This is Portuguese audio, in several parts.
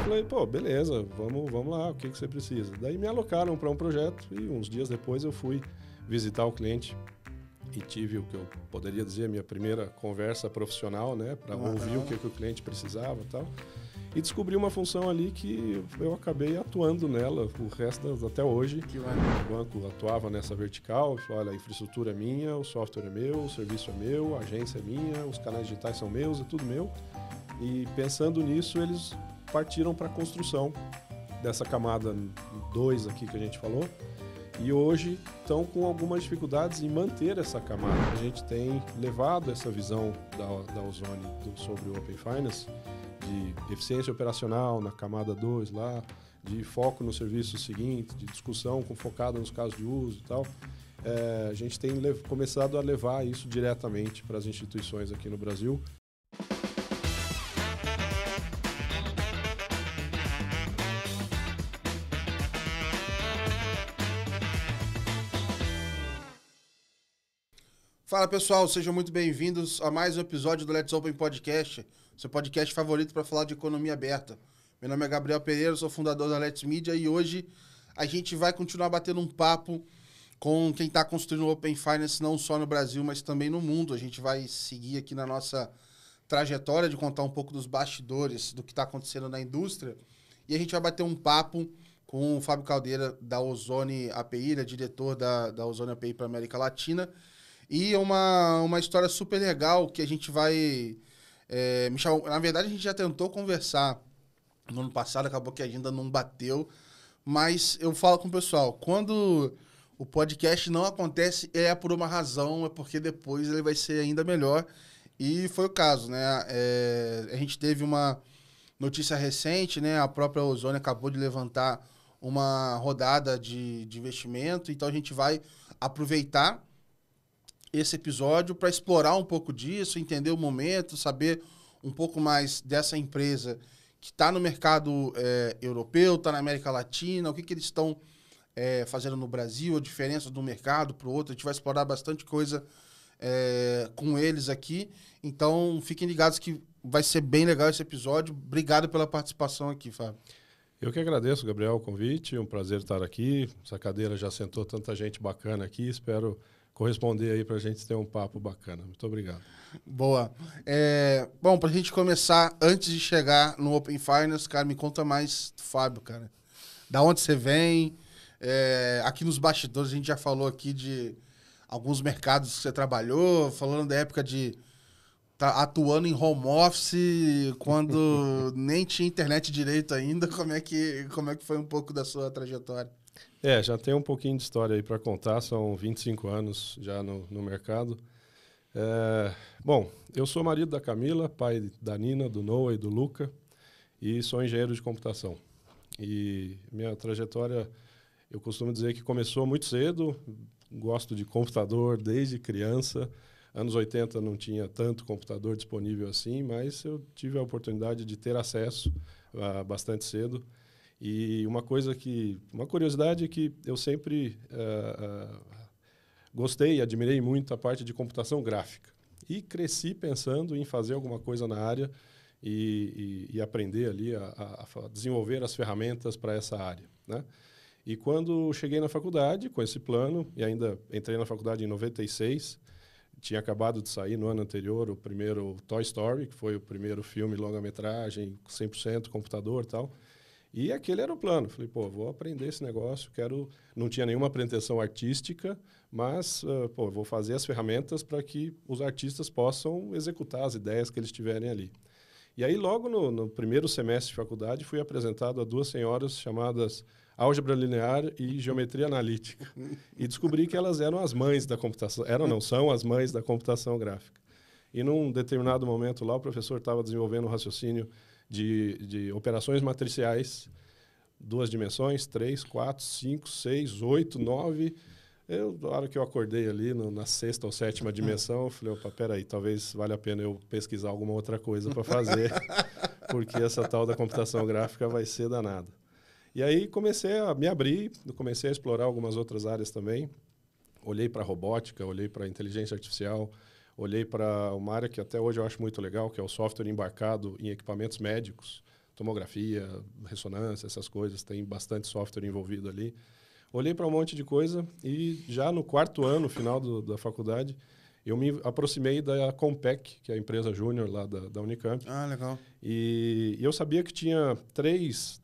falei, pô, beleza, vamos lá, o que você precisa? Daí me alocaram para um projeto e uns dias depois eu fui visitar o cliente e tive o que eu poderia dizer a minha primeira conversa profissional, né, para ouvir o que o cliente precisava e tal. E descobri uma função ali que eu acabei atuando nela o resto até hoje. O banco atuava nessa vertical, falou, olha, a infraestrutura é minha, o software é meu, o serviço é meu, a agência é minha, os canais digitais são meus, é tudo meu. E pensando nisso, eles partiram para a construção dessa camada 2 aqui que a gente falou. E hoje estão com algumas dificuldades em manter essa camada. A gente tem levado essa visão da Ozone sobre o Open Finance, de eficiência operacional na camada 2 lá, de foco no serviço seguinte, de discussão focada nos casos de uso e tal. A gente tem começado a levar isso diretamente para as instituições aqui no Brasil. Fala pessoal, sejam muito bem-vindos a mais um episódio do Let's Open Podcast, seu podcast favorito para falar de economia aberta. Meu nome é Gabriel Pereira, sou fundador da Let's Media e hoje a gente vai continuar batendo um papo com quem está construindo o Open Finance não só no Brasil, mas também no mundo. A gente vai seguir aqui na nossa trajetória de contar um pouco dos bastidores do que está acontecendo na indústria e a gente vai bater um papo com o Fábio Caldeira da Ozone API, ele é diretor da Ozone API para a América Latina. E uma história super legal que a gente vai... na verdade, a gente já tentou conversar no ano passado, acabou que a agenda não bateu. Mas eu falo com o pessoal, quando o podcast não acontece, é por uma razão, é porque depois ele vai ser ainda melhor. E foi o caso, né? A gente teve uma notícia recente, né? A própria Ozone acabou de levantar uma rodada de investimento, então a gente vai aproveitar esse episódio para explorar um pouco disso, entender o momento, saber um pouco mais dessa empresa que está no mercado europeu, está na América Latina, o que eles estão fazendo no Brasil, a diferença de um mercado para o outro. A gente vai explorar bastante coisa com eles aqui. Então, fiquem ligados que vai ser bem legal esse episódio. Obrigado pela participação aqui, Fábio. Eu que agradeço, Gabriel, o convite. É um prazer estar aqui. Essa cadeira já sentou tanta gente bacana aqui. Espero corresponder aí para a gente ter um papo bacana. Muito obrigado. Boa. Bom, para a gente começar, antes de chegar no Open Finance, cara, me conta mais do Fábio, cara. Da onde você vem? Aqui nos bastidores, a gente já falou aqui de alguns mercados que você trabalhou, falando da época de atuando em home office, quando nem tinha internet direito ainda. Como é que foi um pouco da sua trajetória? Já tem um pouquinho de história aí para contar, são 25 anos já no mercado. Bom, eu sou marido da Camila, pai da Nina, do Noah e do Luca, e sou engenheiro de computação. E minha trajetória, eu costumo dizer que começou muito cedo, gosto de computador desde criança. Anos 80 não tinha tanto computador disponível assim, mas eu tive a oportunidade de ter acesso bastante cedo. E uma curiosidade é que eu sempre gostei e admirei muito a parte de computação gráfica. E cresci pensando em fazer alguma coisa na área e aprender ali a desenvolver as ferramentas para essa área, né? E quando cheguei na faculdade com esse plano, e ainda entrei na faculdade em 96, tinha acabado de sair no ano anterior o primeiro Toy Story, que foi o primeiro filme longa-metragem, 100% computador e tal. E aquele era o plano. Falei, vou aprender esse negócio, não tinha nenhuma pretensão artística, mas, vou fazer as ferramentas para que os artistas possam executar as ideias que eles tiverem ali. E aí, logo no primeiro semestre de faculdade, fui apresentado a duas senhoras chamadas álgebra linear e geometria analítica. E descobri que elas eram as mães da computação, são as mães da computação gráfica. E num determinado momento lá, o professor estava desenvolvendo um raciocínio de operações matriciais, 2 dimensões, 3, 4, 5, 6, 8, 9. Na hora que eu acordei ali, na 6ª ou 7ª dimensão, eu falei, peraí, talvez valha a pena eu pesquisar alguma outra coisa para fazer, porque essa tal da computação gráfica vai ser danada. E aí comecei a me abrir, comecei a explorar algumas outras áreas também. Olhei para a robótica, olhei para a inteligência artificial, olhei para uma área que até hoje eu acho muito legal, que é o software embarcado em equipamentos médicos. tomografia, ressonância, essas coisas, tem bastante software envolvido ali. Olhei para um monte de coisa e já no 4º ano, final da faculdade, eu me aproximei da Compec, que é a empresa júnior lá da Unicamp. Ah, legal. E eu sabia que tinha três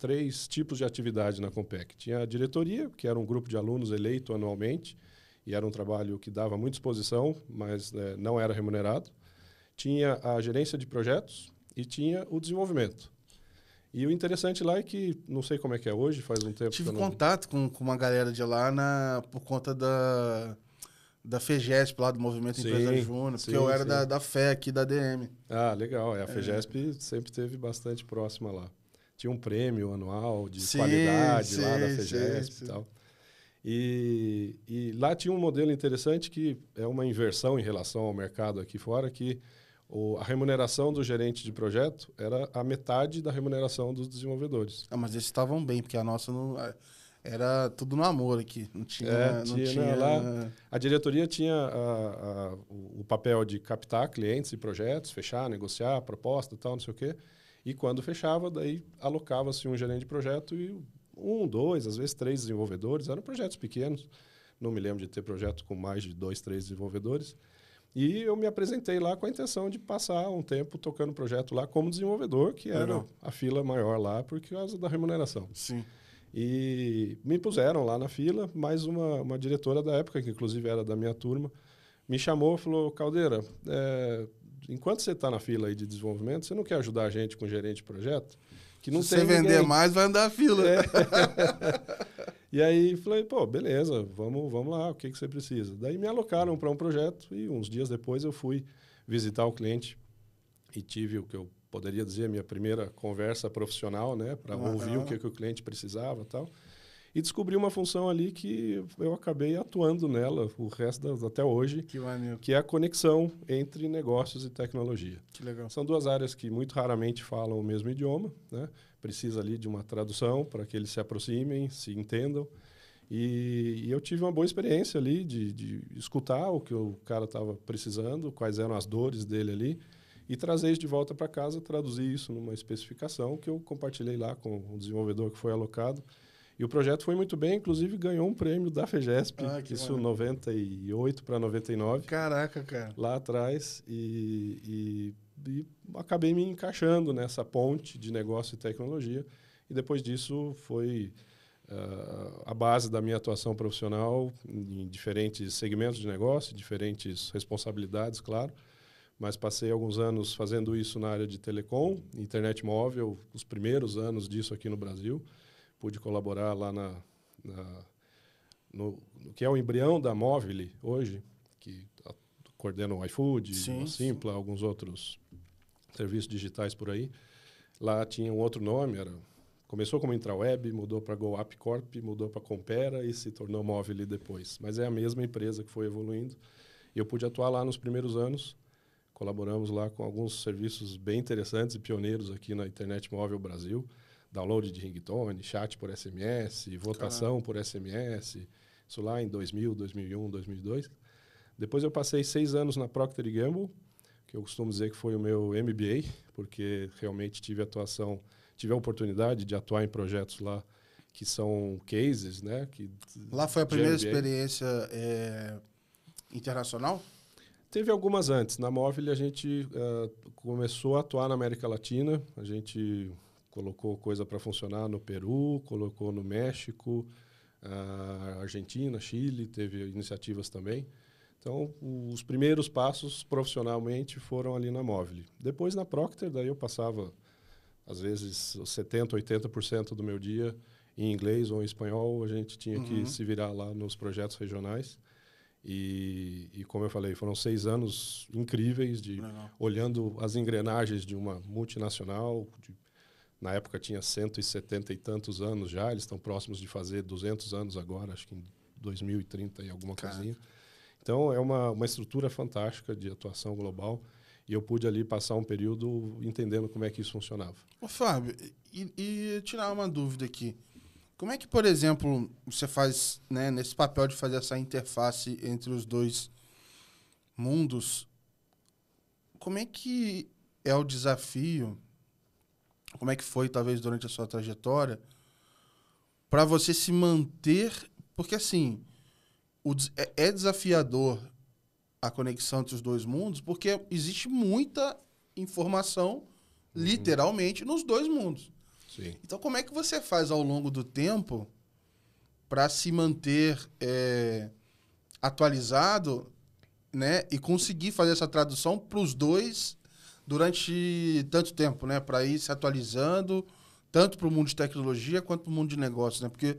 tipos de atividade na Compec. Tinha a diretoria, que era um grupo de alunos eleito anualmente, e era um trabalho que dava muita exposição, mas não era remunerado. Tinha a gerência de projetos e tinha o desenvolvimento. E o interessante lá é que, não sei como é que é hoje, faz um tempo Tive que eu não... contato com uma galera de lá por conta da FEGESP, lá do Movimento Empresa Júnior, porque eu era da FE aqui, da DM. Ah, legal. A FEGESP sempre esteve bastante próxima lá. Tinha um prêmio anual de qualidade lá da FEGESP e tal. E lá tinha um modelo interessante que é uma inversão em relação ao mercado aqui fora, que a remuneração do gerente de projeto era a metade da remuneração dos desenvolvedores. Ah, mas eles estavam bem, porque a nossa não... Era tudo no amor aqui. Não tinha... Lá, a diretoria tinha o papel de captar clientes e projetos, fechar, negociar, proposta e tal, não sei o quê. E quando fechava, daí alocava-se um gerente de projeto e 1, 2, às vezes 3 desenvolvedores. Eram projetos pequenos. Não me lembro de ter projeto com mais de 2, 3 desenvolvedores. E eu me apresentei lá com a intenção de passar um tempo tocando o projeto lá como desenvolvedor, que era a fila maior lá por causa da remuneração. Sim. E me puseram lá na fila, mas uma diretora da época, que inclusive era da minha turma, me chamou e falou: Caldeira, enquanto você está na fila aí de desenvolvimento, você não quer ajudar a gente com gerente de projeto? Que não Se tem você vender ninguém. mais, vai andar a fila. E aí falei, pô, beleza, vamos lá, o que você precisa? Daí me alocaram para um projeto e uns dias depois eu fui visitar o cliente e tive o que eu poderia dizer a minha primeira conversa profissional, né, para ouvir o que o cliente precisava e tal. E descobri uma função ali que eu acabei atuando nela o resto até hoje, que é a conexão entre negócios e tecnologia. Que legal. São duas áreas que muito raramente falam o mesmo idioma, né? Precisa ali de uma tradução para que eles se aproximem, se entendam. E eu tive uma boa experiência ali de escutar o que o cara estava precisando, quais eram as dores dele ali, e trazer isso de volta para casa, traduzir isso numa especificação que eu compartilhei lá com o desenvolvedor que foi alocado. E o projeto foi muito bem, inclusive ganhou um prêmio da FEGESP, isso 98 para 99. Caraca, cara. Lá atrás, e acabei me encaixando nessa ponte de negócio e tecnologia. E depois disso foi a base da minha atuação profissional em diferentes segmentos de negócio, diferentes responsabilidades, claro. Mas passei alguns anos fazendo isso na área de telecom, internet móvel, os primeiros anos disso aqui no Brasil. Pude colaborar lá no que é o embrião da Móvel hoje, que coordena o iFood, a Simpla, alguns outros serviços digitais por aí. Lá tinha um outro nome, começou como Intraweb, mudou para GoApp Corp, mudou para Compera e se tornou Móvel depois. Mas é a mesma empresa que foi evoluindo. E eu pude atuar lá nos primeiros anos. Colaboramos lá com alguns serviços bem interessantes e pioneiros aqui na internet móvel Brasil. Download de ringtone, chat por SMS, votação por SMS. Isso lá em 2000, 2001, 2002. Depois eu passei 6 anos na Procter & Gamble, que eu costumo dizer que foi o meu MBA, porque realmente tive a oportunidade de atuar em projetos lá que são cases, né? Lá foi a primeira experiência internacional? Teve algumas antes. Na Móvel a gente começou a atuar na América Latina, a gente colocou coisa para funcionar no Peru, colocou no México, Argentina, Chile, teve iniciativas também. Então, os primeiros passos profissionalmente foram ali na Móvel. Depois, na Procter, daí eu passava, às vezes, 70%, 80% do meu dia em inglês ou em espanhol. A gente tinha que se virar lá nos projetos regionais. E como eu falei, foram 6 anos incríveis olhando as engrenagens de uma multinacional. Na época tinha 170 e tantos anos já, eles estão próximos de fazer 200 anos agora, acho que em 2030 e alguma coisinha. Então, é uma estrutura fantástica de atuação global e eu pude ali passar um período entendendo como é que isso funcionava. Ô, Fábio, e tirar uma dúvida aqui. Como é que, por exemplo, você faz, né, nesse papel de fazer essa interface entre os dois mundos, como é que é o desafio como é que foi, talvez, durante a sua trajetória, para você se manter... Porque, assim, é desafiador a conexão entre os dois mundos, porque existe muita informação, literalmente, nos dois mundos. Sim. Então, como é que você faz ao longo do tempo para se manter atualizado, né, e conseguir fazer essa tradução para os dois durante tanto tempo, né, para ir se atualizando tanto para o mundo de tecnologia quanto para o mundo de negócios, né? Porque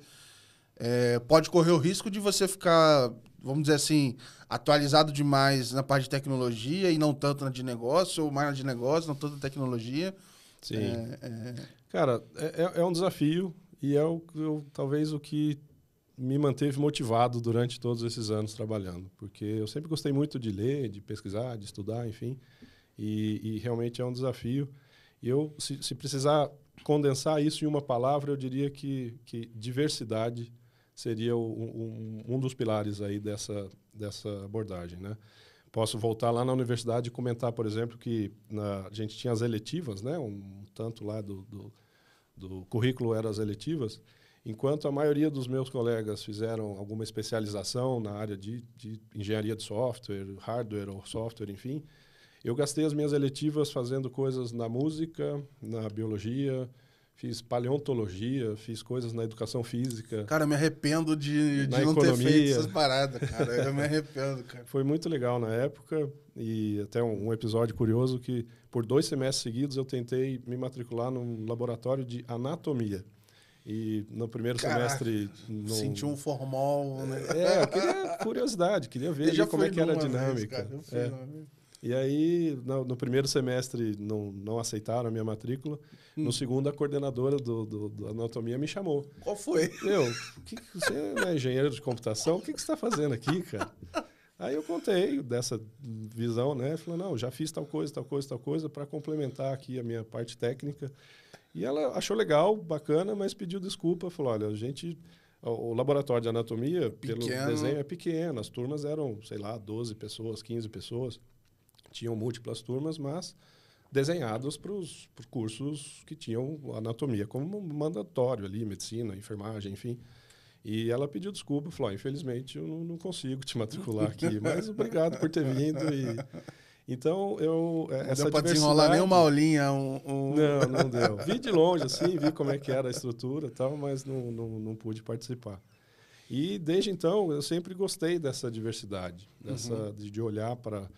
pode correr o risco de você ficar, vamos dizer assim, atualizado demais na parte de tecnologia e não tanto na de negócio, ou mais na de negócio, não tanto na tecnologia. Sim. Cara, é um desafio e talvez o que me manteve motivado durante todos esses anos trabalhando, porque eu sempre gostei muito de ler, de pesquisar, de estudar, enfim, e realmente é um desafio. E se precisar condensar isso em uma palavra, eu diria que diversidade seria um dos pilares aí dessa abordagem, né? Posso voltar lá na universidade e comentar, por exemplo, que a gente tinha as eletivas, né? Tanto lá do currículo eram as eletivas, enquanto a maioria dos meus colegas fizeram alguma especialização na área de engenharia de software, hardware ou software, enfim, eu gastei as minhas eletivas fazendo coisas na música, na biologia, fiz paleontologia, fiz coisas na educação física. Cara, eu me arrependo de não economia. ter feito essas paradas, cara. Eu me arrependo, cara. Foi muito legal na época e até um episódio curioso que por 2 semestres seguidos eu tentei me matricular num laboratório de anatomia. E no primeiro semestre... Senti um formol, né? Eu queria curiosidade, queria ver como é que era a dinâmica. E aí, no primeiro semestre, não aceitaram a minha matrícula. No segundo, a coordenadora do anatomia me chamou. Qual foi? Você não é engenheiro de computação? O que você está fazendo aqui, cara? Aí eu contei dessa visão, né? Falou, não, já fiz tal coisa, para complementar aqui a minha parte técnica. E ela achou legal, bacana, mas pediu desculpa. Falou, olha, o laboratório de anatomia, pelo desenho, é pequeno. As turmas eram, sei lá, 12 pessoas, 15 pessoas. Tinham múltiplas turmas, mas desenhados para os cursos que tinham anatomia como mandatório ali, medicina, enfermagem, enfim. E ela pediu desculpa, falou, infelizmente eu não consigo te matricular aqui, mas obrigado por ter vindo. Então, essa deu para desenrolar nem uma aulinha. Não deu. Vi de longe, assim, vi como é que era a estrutura e tal, mas não pude participar. E desde então, eu sempre gostei dessa diversidade, de olhar para...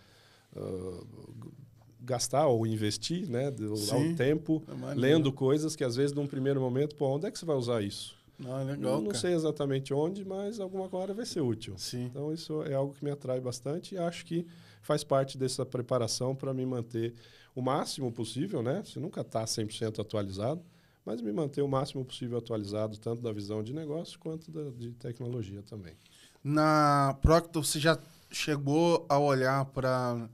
gastar ou investir, né, ao tempo, lendo coisas que às vezes num primeiro momento, onde é que você vai usar isso? Legal, não sei exatamente onde, mas alguma hora vai ser útil. Sim. Então isso é algo que me atrai bastante e acho que faz parte dessa preparação para me manter o máximo possível, né? Você nunca está 100% atualizado, mas me manter o máximo possível atualizado, tanto da visão de negócio quanto de tecnologia também. Na Procter, você já chegou a olhar para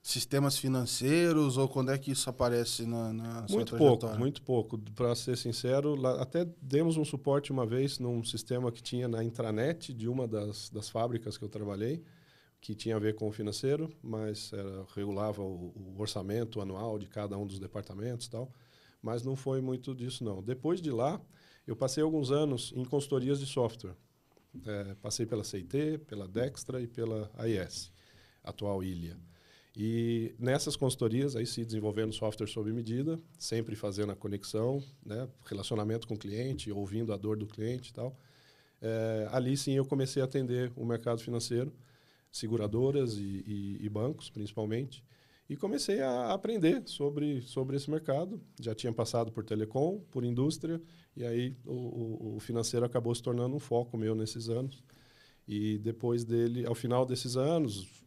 sistemas financeiros ou quando é que isso aparece na sua trajetória? Muito pouco. Para ser sincero, até demos um suporte uma vez num sistema que tinha na intranet de uma das fábricas que eu trabalhei, que tinha a ver com o financeiro, mas regulava o orçamento anual de cada um dos departamentos e tal, mas não foi muito disso, não. Depois de lá, eu passei alguns anos em consultorias de software. Passei pela CIT, pela Dextra e pela AIS, atual Ilia. E nessas consultorias, aí se desenvolvendo software sob medida, sempre fazendo a conexão, né, relacionamento com o cliente, ouvindo a dor do cliente e tal. Ali sim eu comecei a atender o mercado financeiro, seguradoras e bancos principalmente, e comecei a aprender sobre esse mercado. Já tinha passado por telecom, por indústria, e aí o financeiro acabou se tornando um foco meu nesses anos. E depois ao final desses anos,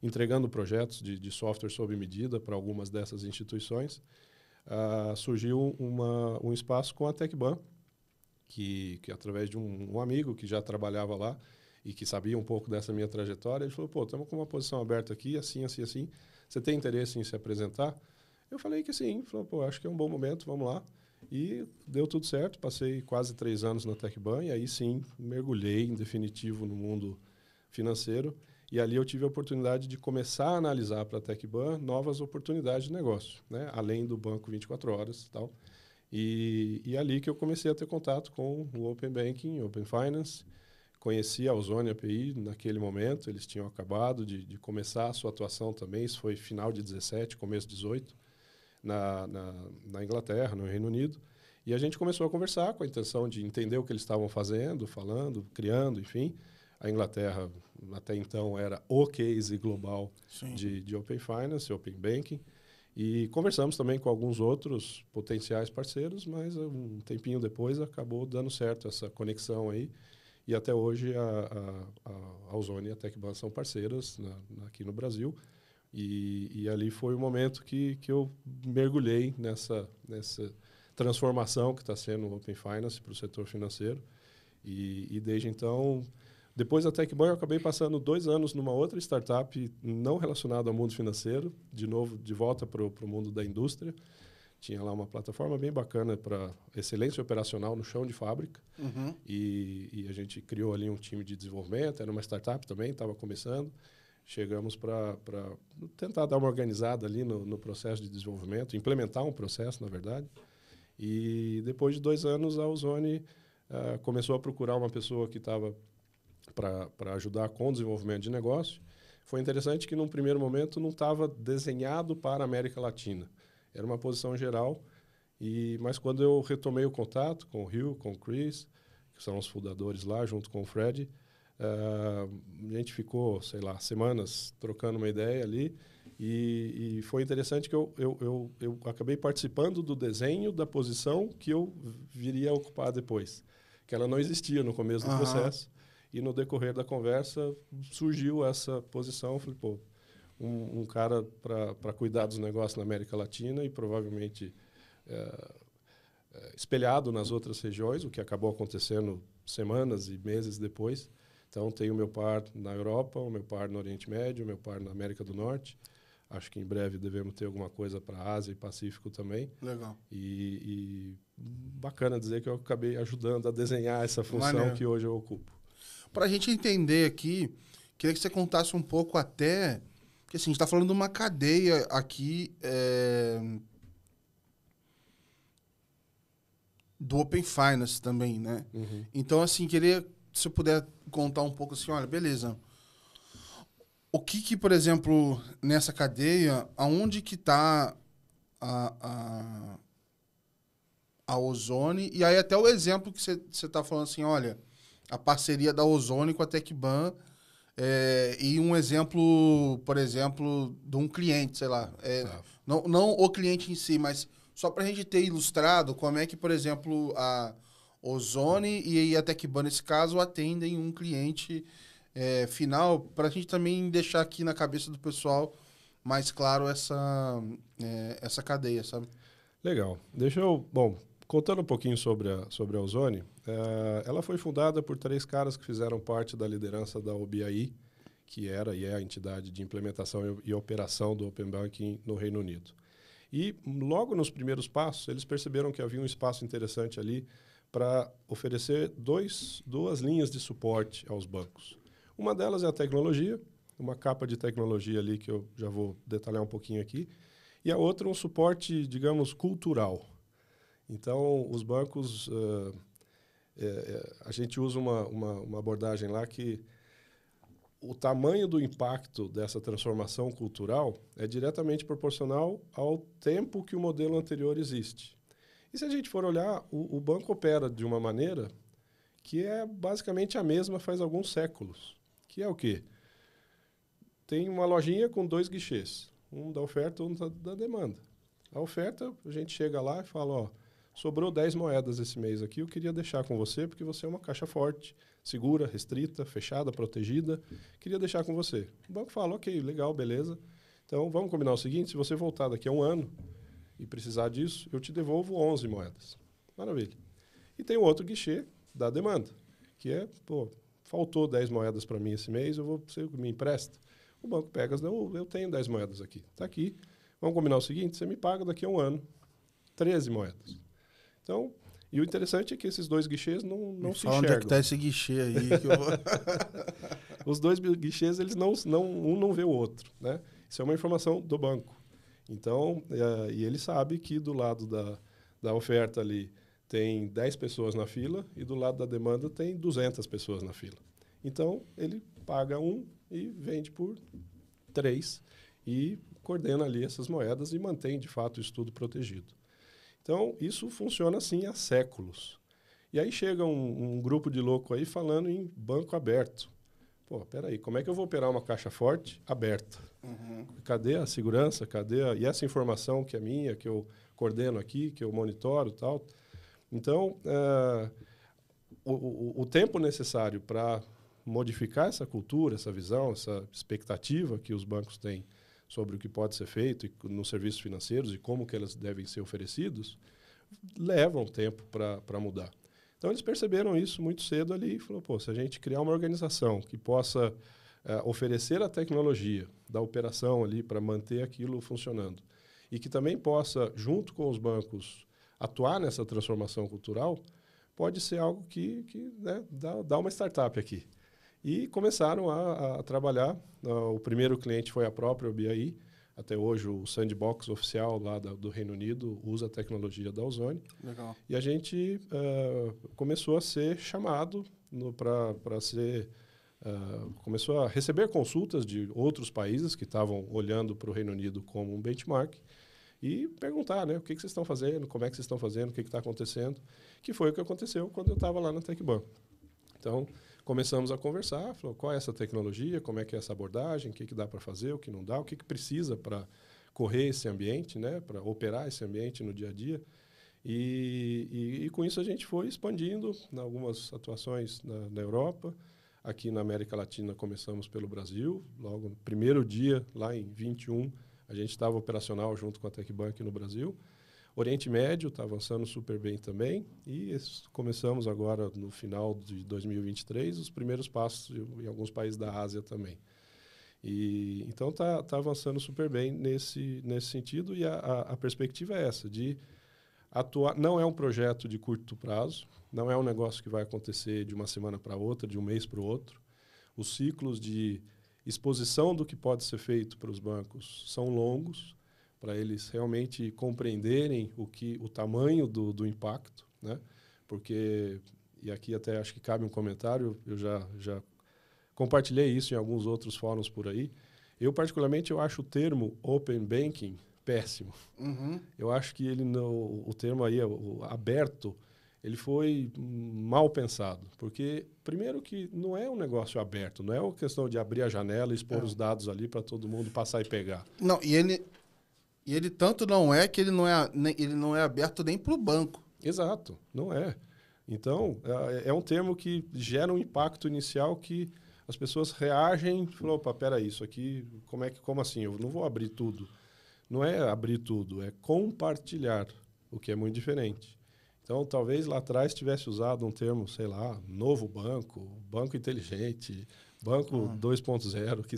entregando projetos de software sob medida para algumas dessas instituições, surgiu um espaço com a TecBan, que através de um amigo que já trabalhava lá e que sabia um pouco dessa minha trajetória, ele falou, estamos com uma posição aberta aqui, assim, assim, assim, você tem interesse em se apresentar? Eu falei que sim, falou, acho que é um bom momento, vamos lá. E deu tudo certo, passei quase 3 anos na TecBan e aí sim mergulhei em definitivo no mundo financeiro. E ali eu tive a oportunidade de começar a analisar para a TecBan novas oportunidades de negócio, né? Além do banco 24 horas e tal. E ali que eu comecei a ter contato com o Open Banking, Open Finance. Conheci a Ozone API naquele momento, eles tinham acabado de começar a sua atuação também, isso foi final de 17, começo de 18, na Inglaterra, no Reino Unido. E a gente começou a conversar com a intenção de entender o que eles estavam fazendo, falando, criando, enfim. A Inglaterra, até então, era o case global de Open Finance, Open Banking. E conversamos também com alguns outros potenciais parceiros, mas um tempinho depois acabou dando certo essa conexão aí. E até hoje a Ozone e a TecBan são parceiras aqui no Brasil. E ali foi o momento que eu mergulhei nessa transformação que está sendo o Open Finance para o setor financeiro. E desde então, depois da TecBan, eu acabei passando 2 anos numa outra startup não relacionada ao mundo financeiro, de novo, de volta para o mundo da indústria. Tinha lá uma plataforma bem bacana para excelência operacional no chão de fábrica. Uhum. E a gente criou ali um time de desenvolvimento, era uma startup também, estava começando. Chegamos para tentar dar uma organizada ali no processo de desenvolvimento, implementar um processo, na verdade. E depois de 2 anos, a Ozone começou a procurar uma pessoa que estava para ajudar com o desenvolvimento de negócio. Foi interessante que, num primeiro momento, não estava desenhado para a América Latina. Era uma posição geral, mas quando eu retomei o contato com o Hugh, com o Chris, que são os fundadores lá, junto com o Fred, a gente ficou, sei lá, semanas trocando uma ideia ali, e foi interessante que eu acabei participando do desenho da posição que eu viria a ocupar depois, que ela não existia no começo do processo, e no decorrer da conversa surgiu essa posição. Falei, pô, um cara para cuidar dos negócios na América Latina e provavelmente espelhado nas outras regiões, o que acabou acontecendo semanas e meses depois. Então, tenho o meu par na Europa, o meu par no Oriente Médio, o meu par na América do Norte. Acho que em breve devemos ter alguma coisa para a Ásia e Pacífico também. Legal. E bacana dizer que eu acabei ajudando a desenhar essa função que hoje eu ocupo. Para a gente entender aqui, queria que você contasse um pouco até... Porque assim, a gente está falando de uma cadeia aqui do Open Finance também, né? Uhum. Então, assim, queria, se você puder contar um pouco assim, olha, beleza. O que por exemplo, nessa cadeia, aonde que está a Ozone? E aí até o exemplo que você está falando assim, olha, a parceria da Ozone com a TecBan, e um exemplo, por exemplo, de um cliente, sei lá. Não o cliente em si, mas só para a gente ter ilustrado como é que, por exemplo, a Ozone e a TecBan, nesse caso, atendem um cliente final, para a gente também deixar aqui na cabeça do pessoal mais claro essa cadeia, sabe? Legal. Bom, contando um pouquinho sobre a Ozone, ela foi fundada por 3 caras que fizeram parte da liderança da OBAI, que era e é a entidade de implementação e operação do Open Banking no Reino Unido. E logo nos primeiros passos, eles perceberam que havia um espaço interessante ali para oferecer duas linhas de suporte aos bancos. Uma delas é a tecnologia, uma capa de tecnologia ali que eu já vou detalhar um pouquinho aqui, e a outra um suporte, digamos, cultural. Então, os bancos, a gente usa uma abordagem lá que o tamanho do impacto dessa transformação cultural é diretamente proporcional ao tempo que o modelo anterior existe. E se a gente for olhar, o banco opera de uma maneira que é basicamente a mesma faz alguns séculos. Que é o quê? Tem uma lojinha com 2 guichês, um da oferta e um da demanda. A oferta, a gente chega lá e fala, ó, sobrou 10 moedas esse mês aqui, eu queria deixar com você, porque você é uma caixa forte, segura, restrita, fechada, protegida, queria deixar com você. O banco fala, ok, legal, beleza. Então, vamos combinar o seguinte, se você voltar daqui a 1 ano e precisar disso, eu te devolvo 11 moedas. Maravilha. E tem um outro guichê da demanda, que é, pô, faltou 10 moedas para mim esse mês, você me empresta? O banco pega, não, eu tenho 10 moedas aqui, está aqui. Vamos combinar o seguinte, você me paga daqui a 1 ano 13 moedas. Então, E o interessante é que esses 2 guichês não se Fala onde é que enxergam. tá esse guichê aí que eu vou... Os 2 guichês, eles um não vê o outro, né? Isso é uma informação do banco. Então, e ele sabe que do lado da oferta ali tem 10 pessoas na fila e do lado da demanda tem 200 pessoas na fila. Então, ele paga 1 e vende por 3 e coordena ali essas moedas e mantém, de fato, o estudo protegido. Então, isso funciona assim há séculos. E aí chega um grupo de louco aí falando em banco aberto. Pô, peraí, como é que eu vou operar uma caixa forte aberta? Cadê a segurança? E essa informação que é minha, que eu coordeno aqui, que eu monitoro e tal? Então, o tempo necessário para modificar essa cultura, essa visão, essa expectativa que os bancos têm sobre o que pode ser feito nos serviços financeiros e como que eles devem ser oferecidos, levam tempo para mudar. Então, eles perceberam isso muito cedo ali e falaram, pô, se a gente criar uma organização que possa oferecer a tecnologia da operação ali para manter aquilo funcionando e que também possa, junto com os bancos, atuar nessa transformação cultural, pode ser algo que né, dá uma startup aqui. E começaram a trabalhar. O primeiro cliente foi a própria OBAI. Até hoje, o sandbox oficial lá do Reino Unido usa a tecnologia da Ozone. Legal. E a gente começou a ser chamado para ser... começou a receber consultas de outros países que estavam olhando para o Reino Unido como um benchmark e perguntar, né, o que vocês estão fazendo, como é que vocês estão fazendo, o que está acontecendo, que foi o que aconteceu quando eu estava lá na TecBan. Então, começamos a conversar, falou, qual é essa tecnologia, como é que é essa abordagem, o que dá para fazer, o que não dá, o que precisa para correr esse ambiente, né, para operar esse ambiente no dia a dia. E com isso a gente foi expandindo em algumas atuações na Europa. Aqui na América Latina começamos pelo Brasil. Logo no primeiro dia, lá em 21, a gente estava operacional junto com a TecBan aqui no Brasil. Oriente Médio está avançando super bem também. E começamos agora, no final de 2023, os primeiros passos em alguns países da Ásia também. Então está avançando super bem nesse sentido. E a perspectiva é essa, de atuar. Não é um projeto de curto prazo, não é um negócio que vai acontecer de uma semana para outra, de um mês para o outro. Os ciclos de exposição do que pode ser feito para os bancos são longos, para eles realmente compreenderem o tamanho do impacto, né? Porque, e aqui até acho que cabe um comentário, eu já compartilhei isso em alguns outros fóruns por aí. Eu, particularmente, eu acho o termo Open Banking péssimo. Uhum. Eu acho que o termo aí, o aberto, ele foi mal pensado. Porque, primeiro, que não é um negócio aberto, não é uma questão de abrir a janela e expor os dados ali para todo mundo passar e pegar. Não, e ele tanto não é que ele não é aberto nem para o banco. Exato, não é. Então, é um termo que gera um impacto inicial que as pessoas reagem e falam, opa, peraí, isso aqui, como assim? Eu não vou abrir tudo. Não é abrir tudo, é compartilhar, o que é muito diferente. Então, talvez lá atrás tivesse usado um termo, sei lá, novo banco, banco inteligente, banco 2.0, que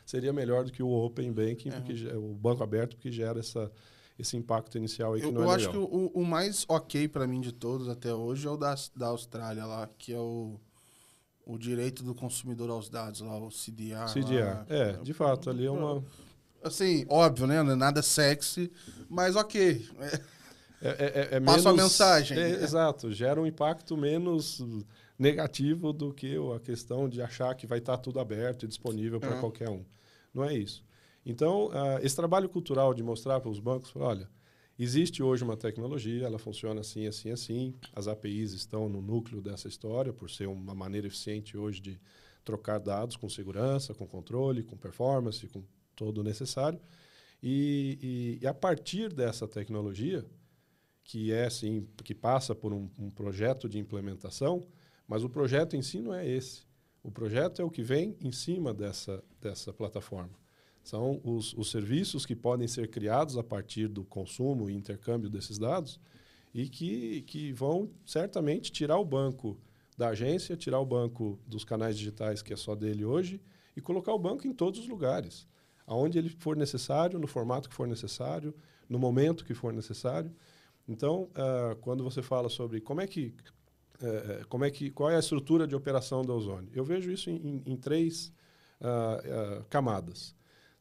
seria melhor do que o Open Banking, porque o banco aberto, porque gera esse impacto inicial aí que não é legal. Eu acho que o mais ok para mim de todos até hoje é o da Austrália lá, que é o direito do consumidor aos dados lá, o CDR. CDR, de fato, ali é uma... Assim, óbvio, né? Não é nada sexy, mas ok. Passa a mensagem. Exato, gera um impacto menos negativo do que a questão de achar que vai estar tudo aberto e disponível para qualquer um. Não é isso. Então, esse trabalho cultural de mostrar para os bancos, olha, existe hoje uma tecnologia, ela funciona assim, assim, assim, as APIs estão no núcleo dessa história, por ser uma maneira eficiente hoje de trocar dados com segurança, com controle, com performance, com todo o necessário. E a partir dessa tecnologia, que assim, que passa por um projeto de implementação, mas o projeto em si não é esse. O projeto é o que vem em cima dessa plataforma. São os serviços que podem ser criados a partir do consumo e intercâmbio desses dados e que vão certamente tirar o banco da agência, tirar o banco dos canais digitais, que é só dele hoje, e colocar o banco em todos os lugares, aonde ele for necessário, no formato que for necessário, no momento que for necessário. Então, quando você fala sobre qual é a estrutura de operação da Ozônio, eu vejo isso em três camadas.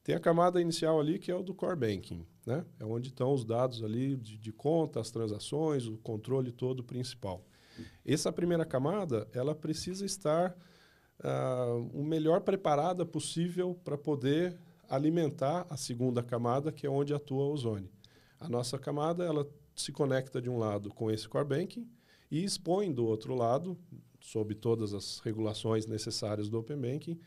Tem a camada inicial ali, que é o do core banking, né? É onde estão os dados ali de conta, as transações, o controle todo principal. Essa primeira camada, ela precisa estar o melhor preparada possível para poder alimentar a segunda camada, que é onde atua a Ozônio. A nossa camada, ela se conecta de um lado com esse core banking e expõe do outro lado, sob todas as regulações necessárias do Open Banking,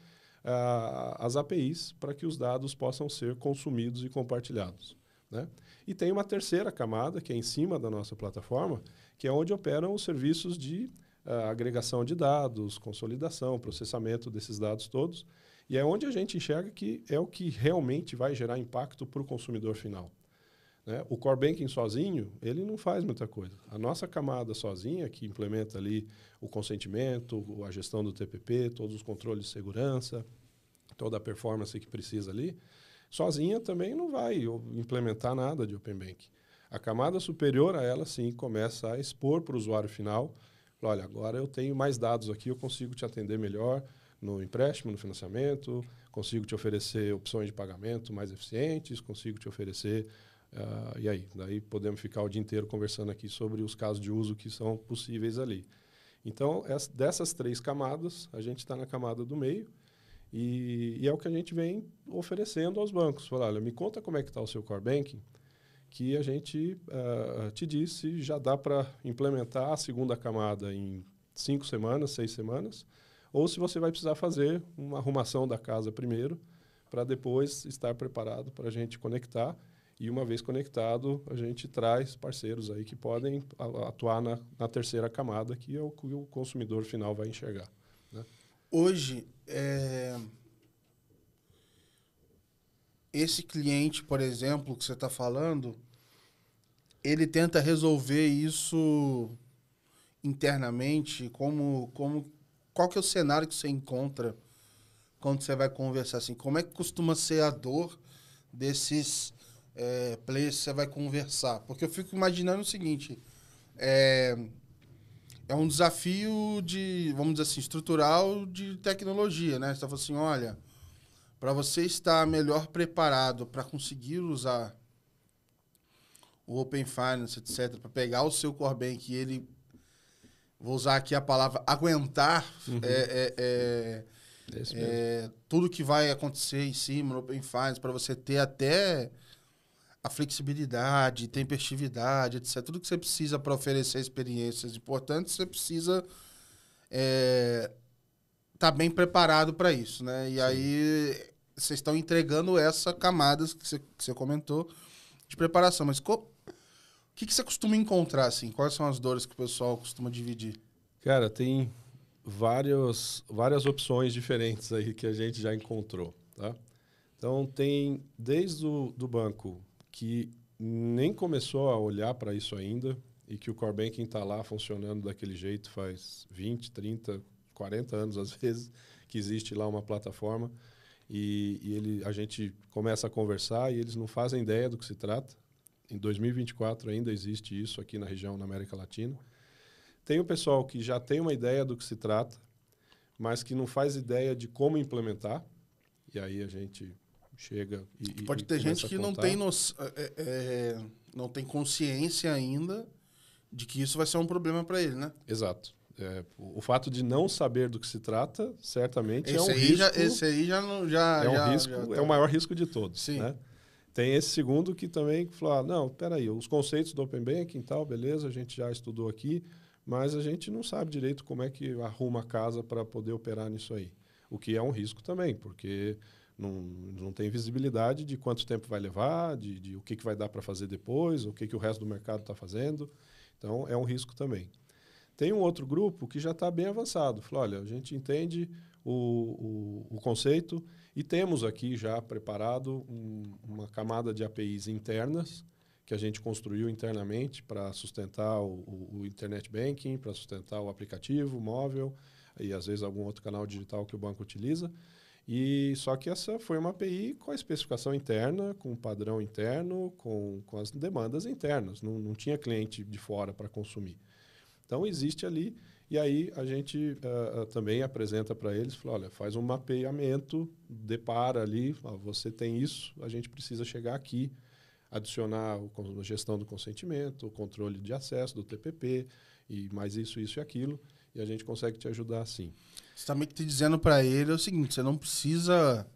as APIs para que os dados possam ser consumidos e compartilhados, né? E tem uma terceira camada, que é em cima da nossa plataforma, que é onde operam os serviços de agregação de dados, consolidação, processamento desses dados todos, e é onde a gente enxerga que é o que realmente vai gerar impacto para o consumidor final, né? O Core Banking sozinho, ele não faz muita coisa. A nossa camada sozinha, que implementa ali o consentimento, a gestão do TPP, todos os controles de segurança, toda a performance que precisa ali, sozinha também não vai implementar nada de Open Banking. A camada superior a ela, sim, começa a expor para o usuário final, olha, agora eu tenho mais dados aqui, eu consigo te atender melhor no empréstimo, no financiamento, consigo te oferecer opções de pagamento mais eficientes, consigo te oferecer... e aí? Daí podemos ficar o dia inteiro conversando aqui sobre os casos de uso que são possíveis ali. Então, dessas três camadas, a gente está na camada do meio e é o que a gente vem oferecendo aos bancos. Falar, olha, me conta como é que está o seu Core Banking, que a gente te diz se já dá para implementar a segunda camada em 5 semanas, 6 semanas, ou se você vai precisar fazer uma arrumação da casa primeiro, para depois estar preparado para a gente conectar. E uma vez conectado, a gente traz parceiros aí que podem atuar na terceira camada, que é o que o consumidor final vai enxergar, né? Hoje, esse cliente, por exemplo, que você está falando, ele tenta resolver isso internamente? Qual que é o cenário que você encontra quando você vai conversar assim? Como é que costuma ser a dor desses players que você vai conversar? Porque eu fico imaginando o seguinte, é um desafio vamos dizer assim, estrutural de tecnologia, né? Você está falando assim, olha, para você estar melhor preparado para conseguir usar o Open Finance, etc., para pegar o seu Core Bank e ele, vou usar aqui a palavra, aguentar tudo que vai acontecer em cima no Open Finance, para você ter até a flexibilidade, tempestividade, etc. Tudo que você precisa para oferecer experiências importantes, você precisa tá bem preparado para isso, né? E Sim. Aí vocês estão entregando essa camada que você comentou de preparação. Mas o que você costuma encontrar, assim? Quais são as dores que o pessoal costuma dividir? Cara, tem várias opções diferentes aí que a gente já encontrou, tá? Então, tem desde do banco que nem começou a olhar para isso ainda e que o Core Banking está lá funcionando daquele jeito faz 20, 30, 40 anos, às vezes, que existe lá uma plataforma e a gente começa a conversar e eles não fazem ideia do que se trata. Em 2024 ainda existe isso aqui na região, na América Latina. Tem o pessoal que já tem uma ideia do que se trata, mas que não faz ideia de como implementar. E aí a gente chega e pode ter gente que não tem consciência ainda de que isso vai ser um problema para ele, né? Exato. O fato de não saber do que se trata, certamente é um risco. Esse aí já é o maior risco de todos. Sim. Né? Tem esse segundo que também falou, não, peraí, os conceitos do Open Banking e tal, beleza, a gente já estudou aqui, mas a gente não sabe direito como é que arruma a casa para poder operar nisso aí. O que é um risco também, porque não tem visibilidade de quanto tempo vai levar, de o que vai dar para fazer depois, o que o resto do mercado está fazendo. Então, é um risco também. Tem um outro grupo que já está bem avançado. Falou, olha, a gente entende o conceito e temos aqui já preparado uma camada de APIs internas que a gente construiu internamente para sustentar o Internet Banking, para sustentar o aplicativo móvel e, às vezes, algum outro canal digital que o banco utiliza. E só que essa foi uma API com a especificação interna, com o padrão interno, com as demandas internas. Não tinha cliente de fora para consumir. Então, existe ali. E aí, a gente também apresenta para eles, fala, olha, faz um mapeamento, depara ali, você tem isso, a gente precisa chegar aqui, adicionar a gestão do consentimento, o controle de acesso do TPP, e mais isso e aquilo, e a gente consegue te ajudar assim. Você está meio que dizendo para ele o seguinte, você não precisa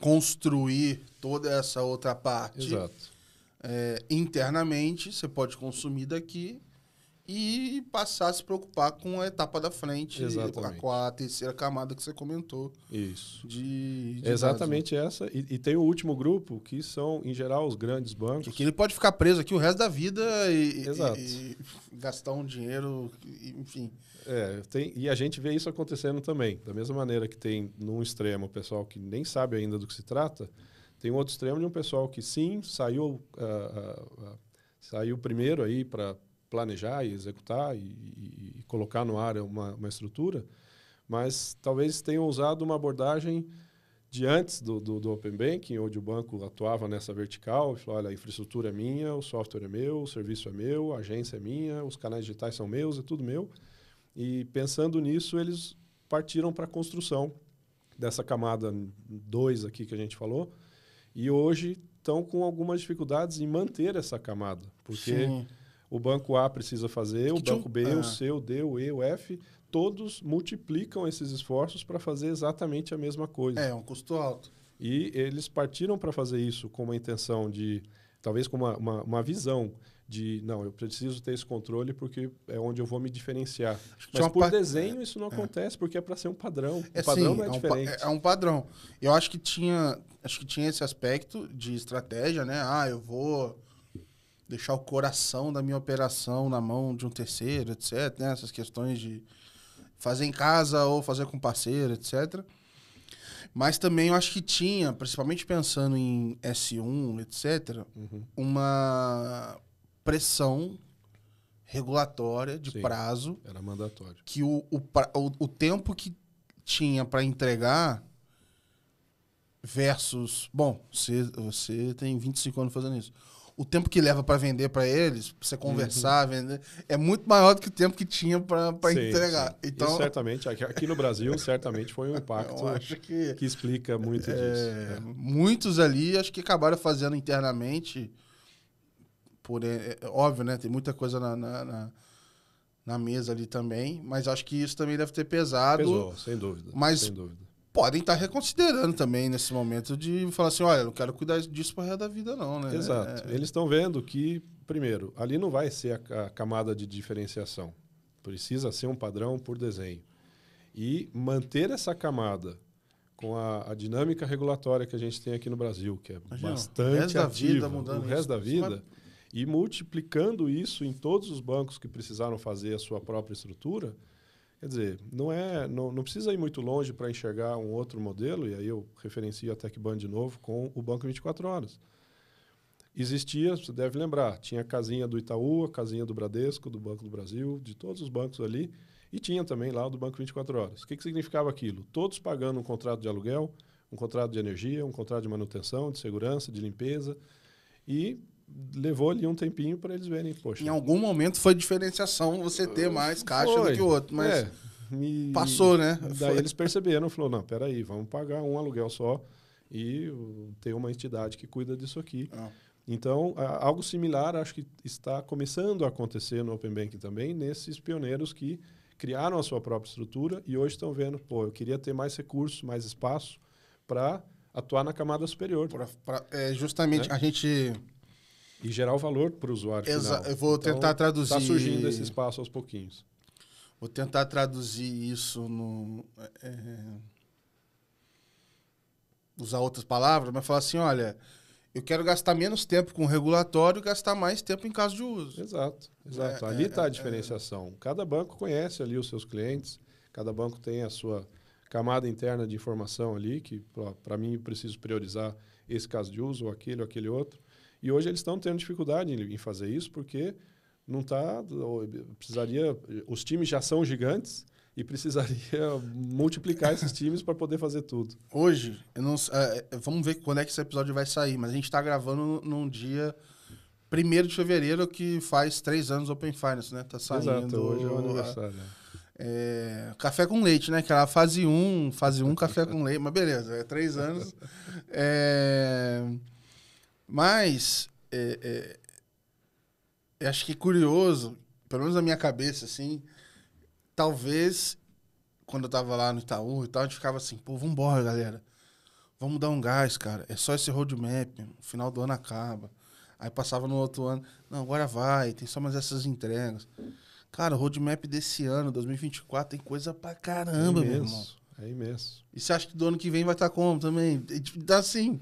construir toda essa outra parte. Exato. Internamente, você pode consumir daqui e passar a se preocupar com a etapa da frente, Exatamente. com a terceira camada que você comentou. Isso. De exatamente dados, essa. E tem o último grupo, que são, em geral, os grandes bancos. que ele pode ficar preso aqui o resto da vida Exato. e gastar um dinheiro, enfim. E a gente vê isso acontecendo também. Da mesma maneira que tem, num extremo, o pessoal que nem sabe ainda do que se trata, tem um outro extremo de um pessoal que, sim, saiu primeiro aí para planejar e executar e colocar no ar uma estrutura, mas talvez tenham usado uma abordagem de antes do Open Banking, onde o banco atuava nessa vertical e falou, olha, a infraestrutura é minha, o software é meu, o serviço é meu, a agência é minha, os canais digitais são meus, é tudo meu. E pensando nisso, eles partiram para a construção dessa camada 2 aqui que a gente falou, e hoje estão com algumas dificuldades em manter essa camada, porque Sim. o banco A precisa fazer, o banco B, o C, o D, o E, o F, todos multiplicam esses esforços para fazer exatamente a mesma coisa. É um custo alto. E eles partiram para fazer isso com uma intenção de, talvez com uma visão de, não, eu preciso ter esse controle porque é onde eu vou me diferenciar. Mas por desenho isso não acontece, porque é para ser um padrão. O padrão não é diferente. É um padrão. Eu acho que tinha esse aspecto de estratégia, né? Eu vou deixar o coração da minha operação na mão de um terceiro, etc. Né? Essas questões de fazer em casa ou fazer com parceiro, etc. Mas também eu acho que tinha, principalmente pensando em S1, etc., uma pressão regulatória de prazo. Era mandatório. Que o tempo que tinha para entregar versus... Bom, você tem 25 anos fazendo isso. O tempo que leva para vender para eles, para você conversar, vender, é muito maior do que o tempo que tinha para entregar. Sim. Então, isso certamente, aqui no Brasil, certamente foi um impacto eu acho que explica muito disso. Muitos ali, acho que acabaram fazendo internamente, óbvio, né? Tem muita coisa na mesa ali também, mas acho que isso também deve ter pesado. Pesou, sem dúvida. Mas sem dúvida. Podem estar reconsiderando também nesse momento de falar assim, olha, eu não quero cuidar disso para o resto da vida não, né? Exato. Eles estão vendo que, primeiro, ali não vai ser a camada de diferenciação. Precisa ser um padrão por desenho. E manter essa camada com a dinâmica regulatória que a gente tem aqui no Brasil, que é bastante ativa, o resto da vida, e multiplicando isso em todos os bancos que precisaram fazer a sua própria estrutura. Quer dizer, não precisa ir muito longe para enxergar um outro modelo, e aí eu referencio a TecBan de novo com o Banco 24 Horas. Existia, você deve lembrar, tinha a casinha do Itaú, a casinha do Bradesco, do Banco do Brasil, de todos os bancos ali, e tinha também lá o do Banco 24 Horas. O que significava aquilo? Todos pagando um contrato de aluguel, um contrato de energia, um contrato de manutenção, de segurança, de limpeza, e levou ali um tempinho para eles verem, poxa... Em algum momento foi diferenciação você ter mais caixa do que o outro, mas passou, né? Daí eles perceberam, falou, não, peraí, vamos pagar um aluguel só e ter uma entidade que cuida disso aqui. Então, algo similar acho que está começando a acontecer no Open Banking também, nesses pioneiros que criaram a sua própria estrutura e hoje estão vendo, eu queria ter mais recursos, mais espaço para atuar na camada superior. Justamente, a gente... E gerar o valor para o usuário final. Eu vou tentar traduzir... Está surgindo esse espaço aos pouquinhos. Vou tentar traduzir isso usar outras palavras, mas falar assim, olha, eu quero gastar menos tempo com o regulatório e gastar mais tempo em caso de uso. Exato. Ali está a diferenciação. Cada banco conhece ali os seus clientes, cada banco tem a sua camada interna de informação ali, que para mim eu preciso priorizar esse caso de uso, ou aquele outro. E hoje eles estão tendo dificuldade em fazer isso, porque não está... Precisaria... Os times já são gigantes e precisaria multiplicar esses times para poder fazer tudo. Hoje, eu não, vamos ver quando é que esse episódio vai sair, mas a gente está gravando num dia 1º de fevereiro, que faz 3 anos Open Finance, né? Tá saindo. Exato, hoje é o aniversário. Café com leite, né? Que era a fase 1, café com leite, mas beleza, 3 anos. Mas, eu acho que é curioso, pelo menos na minha cabeça, assim, talvez, quando eu tava lá no Itaú e tal, a gente ficava assim, pô, vambora, galera. Vamos dar um gás, cara. É só esse roadmap, no final do ano acaba. Aí passava no outro ano, não, agora vai, tem só mais essas entregas. Cara, o roadmap desse ano, 2024, tem coisa pra caramba, meu irmão. É imenso. E você acha que do ano que vem vai estar como também? Dá assim.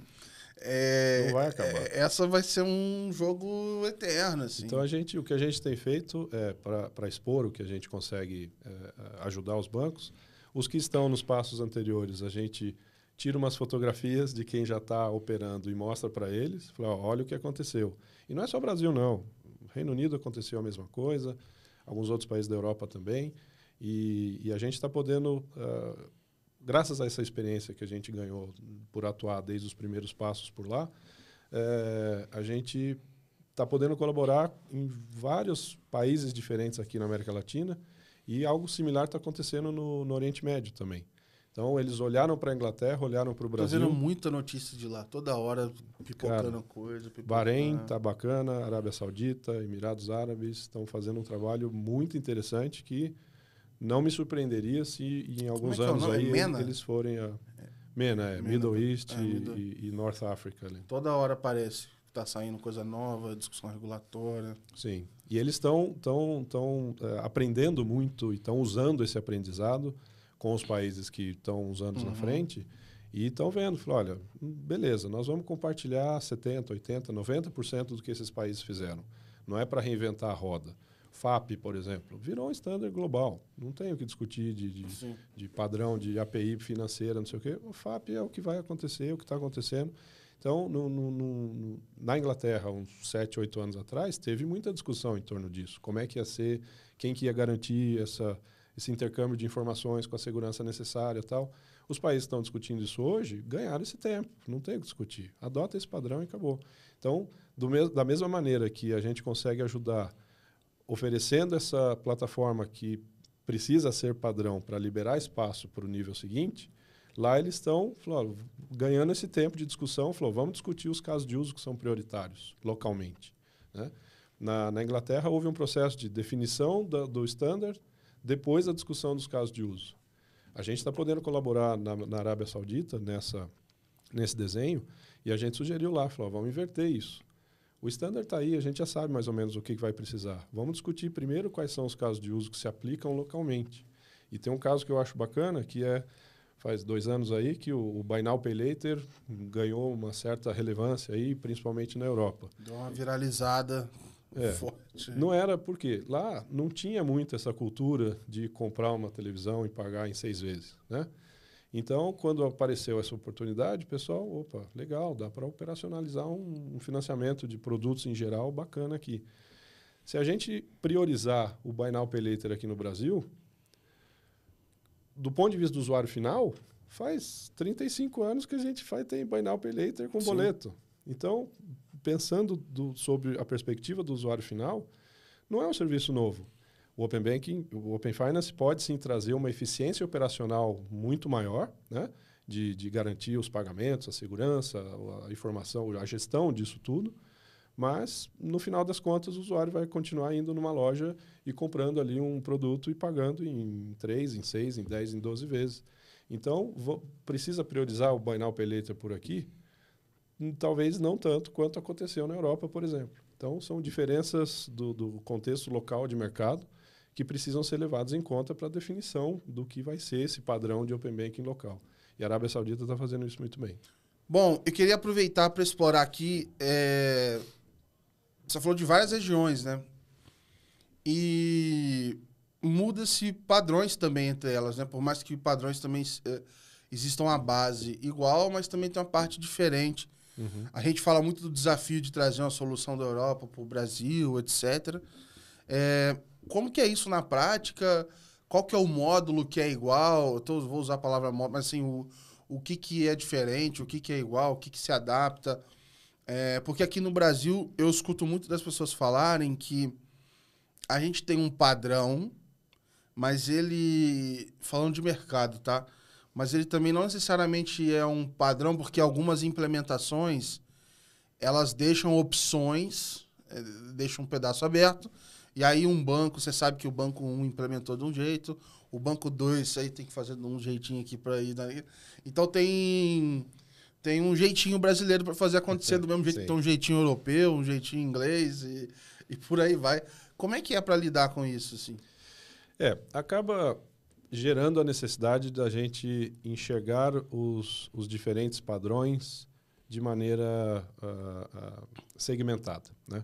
Não vai acabar. Essa vai ser um jogo eterno, assim. Então, o que a gente tem feito para expor o que a gente consegue ajudar os bancos, os que estão nos passos anteriores, a gente tira umas fotografias de quem já está operando e mostra para eles, fala, olha o que aconteceu. E não é só o Brasil, não. No Reino Unido aconteceu a mesma coisa, alguns outros países da Europa também, e a gente está podendo... graças a essa experiência que a gente ganhou por atuar desde os primeiros passos por lá, a gente está podendo colaborar em vários países diferentes aqui na América Latina, e algo similar está acontecendo no Oriente Médio também. Então, eles olharam para a Inglaterra, olharam para o Brasil. Estou vendo muita notícia de lá, toda hora pipocando coisa. Bahrein está bacana, Arábia Saudita, Emirados Árabes estão fazendo um trabalho muito interessante que não me surpreenderia se em alguns anos aí eles forem a MENA, Middle East e North Africa. Ali. Toda hora parece que está saindo coisa nova, discussão regulatória. Sim, e eles estão aprendendo muito e estão usando esse aprendizado com os países que estão uns anos na frente e estão vendo, olha, beleza, nós vamos compartilhar 70%, 80%, 90% do que esses países fizeram. Não é para reinventar a roda. FAP, por exemplo, virou um standard global. Não tem o que discutir de padrão de API financeira, não sei o quê. O FAP é o que vai acontecer, o que está acontecendo. Então, na Inglaterra, uns 7, 8 anos atrás, teve muita discussão em torno disso. Como é que ia ser, quem que ia garantir esse intercâmbio de informações com a segurança necessária e tal. Os países que estão discutindo isso hoje ganharam esse tempo. Não tem o que discutir. Adota esse padrão e acabou. Então, da mesma maneira que a gente consegue ajudar oferecendo essa plataforma que precisa ser padrão para liberar espaço para o nível seguinte, lá eles estão ganhando esse tempo de discussão, vamos discutir os casos de uso que são prioritários localmente. Né? Na Inglaterra, houve um processo de definição do standard depois da discussão dos casos de uso. A gente está podendo colaborar na Arábia Saudita nesse desenho e a gente sugeriu lá, vamos inverter isso. O standard está aí, a gente já sabe mais ou menos o que vai precisar. Vamos discutir primeiro quais são os casos de uso que se aplicam localmente. E tem um caso que eu acho bacana, que faz 2 anos aí, que o Buy Now, Pay Later ganhou uma certa relevância aí, principalmente na Europa. Deu uma viralizada forte. Não era porque lá não tinha muito essa cultura de comprar uma televisão e pagar em 6 vezes, né? Então, quando apareceu essa oportunidade, o pessoal, opa, legal, dá para operacionalizar um financiamento de produtos em geral bacana aqui. Se a gente priorizar o Buy Now, Pay Later aqui no Brasil, do ponto de vista do usuário final, faz 35 anos que a gente tem Buy Now, Pay Later com boleto. Então, pensando sobre a perspectiva do usuário final, não é um serviço novo. O Open Banking, o Open Finance pode sim trazer uma eficiência operacional muito maior, né? De garantir os pagamentos, a segurança, a informação, a gestão disso tudo, mas no final das contas o usuário vai continuar indo numa loja e comprando ali um produto e pagando em 3, em 6, em 10, em 12 vezes. Então, precisa priorizar o Buy Now, Pay Later por aqui? Talvez não tanto quanto aconteceu na Europa, por exemplo. Então, são diferenças do contexto local de mercado que precisam ser levados em conta para a definição do que vai ser esse padrão de Open Banking local. E a Arábia Saudita está fazendo isso muito bem. Bom, eu queria aproveitar para explorar aqui... Você falou de várias regiões, né? E muda-se padrões também entre elas, né? Por mais que padrões também existam a base igual, mas também tem uma parte diferente. Uhum. A gente fala muito do desafio de trazer uma solução da Europa para o Brasil, etc. Como que é isso na prática? qual que é o módulo que é igual? Vou usar a palavra módulo, mas assim, o que é diferente, o que é igual, o que se adapta. Porque aqui no Brasil, eu escuto muito das pessoas falarem que a gente tem um padrão, mas ele... Falando de mercado, tá? Mas ele também não necessariamente é um padrão, porque algumas implementações, elas deixam opções, deixam um pedaço aberto, e aí um banco, você sabe que o banco 1 implementou de um jeito, o banco 2 aí tem que fazer de um jeitinho aqui para ir daí. Então tem um jeitinho brasileiro para fazer acontecer do mesmo jeito que tem um jeitinho europeu, um jeitinho inglês e por aí vai. Como é que é para lidar com isso, assim? Acaba gerando a necessidade da gente enxergar os diferentes padrões de maneira segmentada, né?